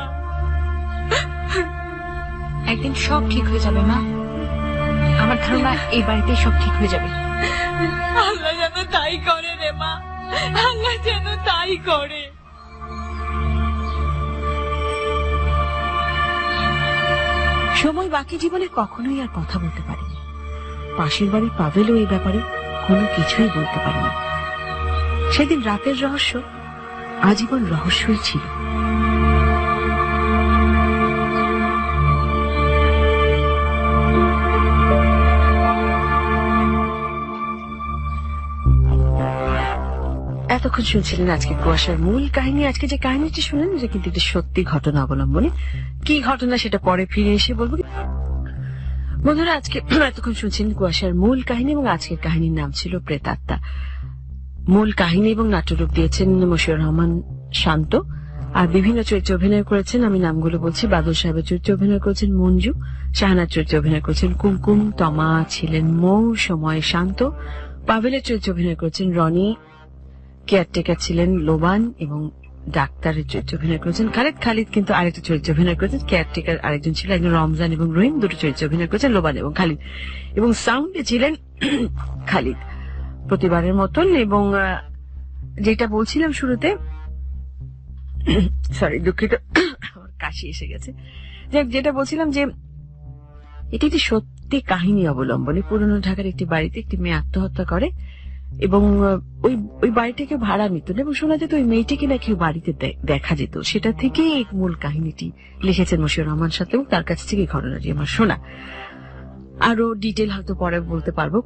একদিন সব ঠিক হয়ে যাবে মা, আমার ধারণা এই বাড়িতেই সব ঠিক হয়ে যাবে। আল্লাহ যেন তাই করে রে মা, আল্লাহ যেন তাই করে। সময় বাকি জীবনে কখনোই আর কথা বলতে পারেনি। পাশের বাড়ির পাভেলও এই ব্যাপারে কোনো কিছুই বলতে পারেনি। সেদিন রাতের রহস্য আজীবন রহস্যই ছিল। এতক্ষণ শুনছিলেন আজকে কুয়াশার মূল কাহিনী। আজকে যে কাহিনীটি শুনলেন এটা কিন্তু একটি সত্যি ঘটনা অবলম্বনে। কি ঘটনা সেটা পরে ফিরে এসে বলবো। বন্ধুরা, আজকে এতক্ষণ শুনছিলেন কুয়াশার মূল কাহিনী, এবং আজকের কাহিনীর নাম ছিল প্রেতাত্মা। মূল কাহিনী এবং নাট্যরূপ দিয়েছেন মশিউর রহমান শান্ত, আর বিভিন্ন চরিত্রে অভিনয় করেছেন, আমি নামগুলো বলছি। বাদল সাহেবের চরিত্রে অভিনয় করেছেন মঞ্জু, শাহানার চরিত্রে অভিনয় করেছেন কুমকুম, তমা ছিলেন মৌ, সময় শান্ত, পাভেলের চরিত্রে অভিনয় করেছেন রনি, কেয়ারটেকার ছিলেন লোবান, এবং ডাক্তারের চরিত্রে অভিনয় করেছেন খালিদ। খালিদ কিন্তু আরেকটা চরিত্রে অভিনয় করেছেন। কেয়ারটেকার আরেকজন ছিল, একজন রমজান এবং রহিম, দুটো চরিত্রে অভিনয় করেছেন লোবান এবং খালিদ। এবং সাউন্ডে ছিলেন খালিদ প্রতিবারের মতন। এবং যেটা বলছিলাম শুরুতে, সরি দুঃখিত, আমার কাশি এসে গেছে। যেটা বলছিলাম যে এটি একটি সত্যি কাহিনী অবলম্বনে। পুরনো ঢাকার একটি বাড়িতে একটি মেয়ে আত্মহত্যা করে, এবং ওই বাড়িটাকে ভাড়া নিত না, এবং শোনা যেত ওই মেয়েটিকে না কেউ বাড়িতে দেখা যেত। সেটা থেকেই এই মূল কাহিনীটি লিখেছেন মশিউর রহমান সাথে, এবং তার কাছ থেকে ঘটনাটি আমার শোনা। আরো ডিটেল হয়তো পরে বলতে পারবো।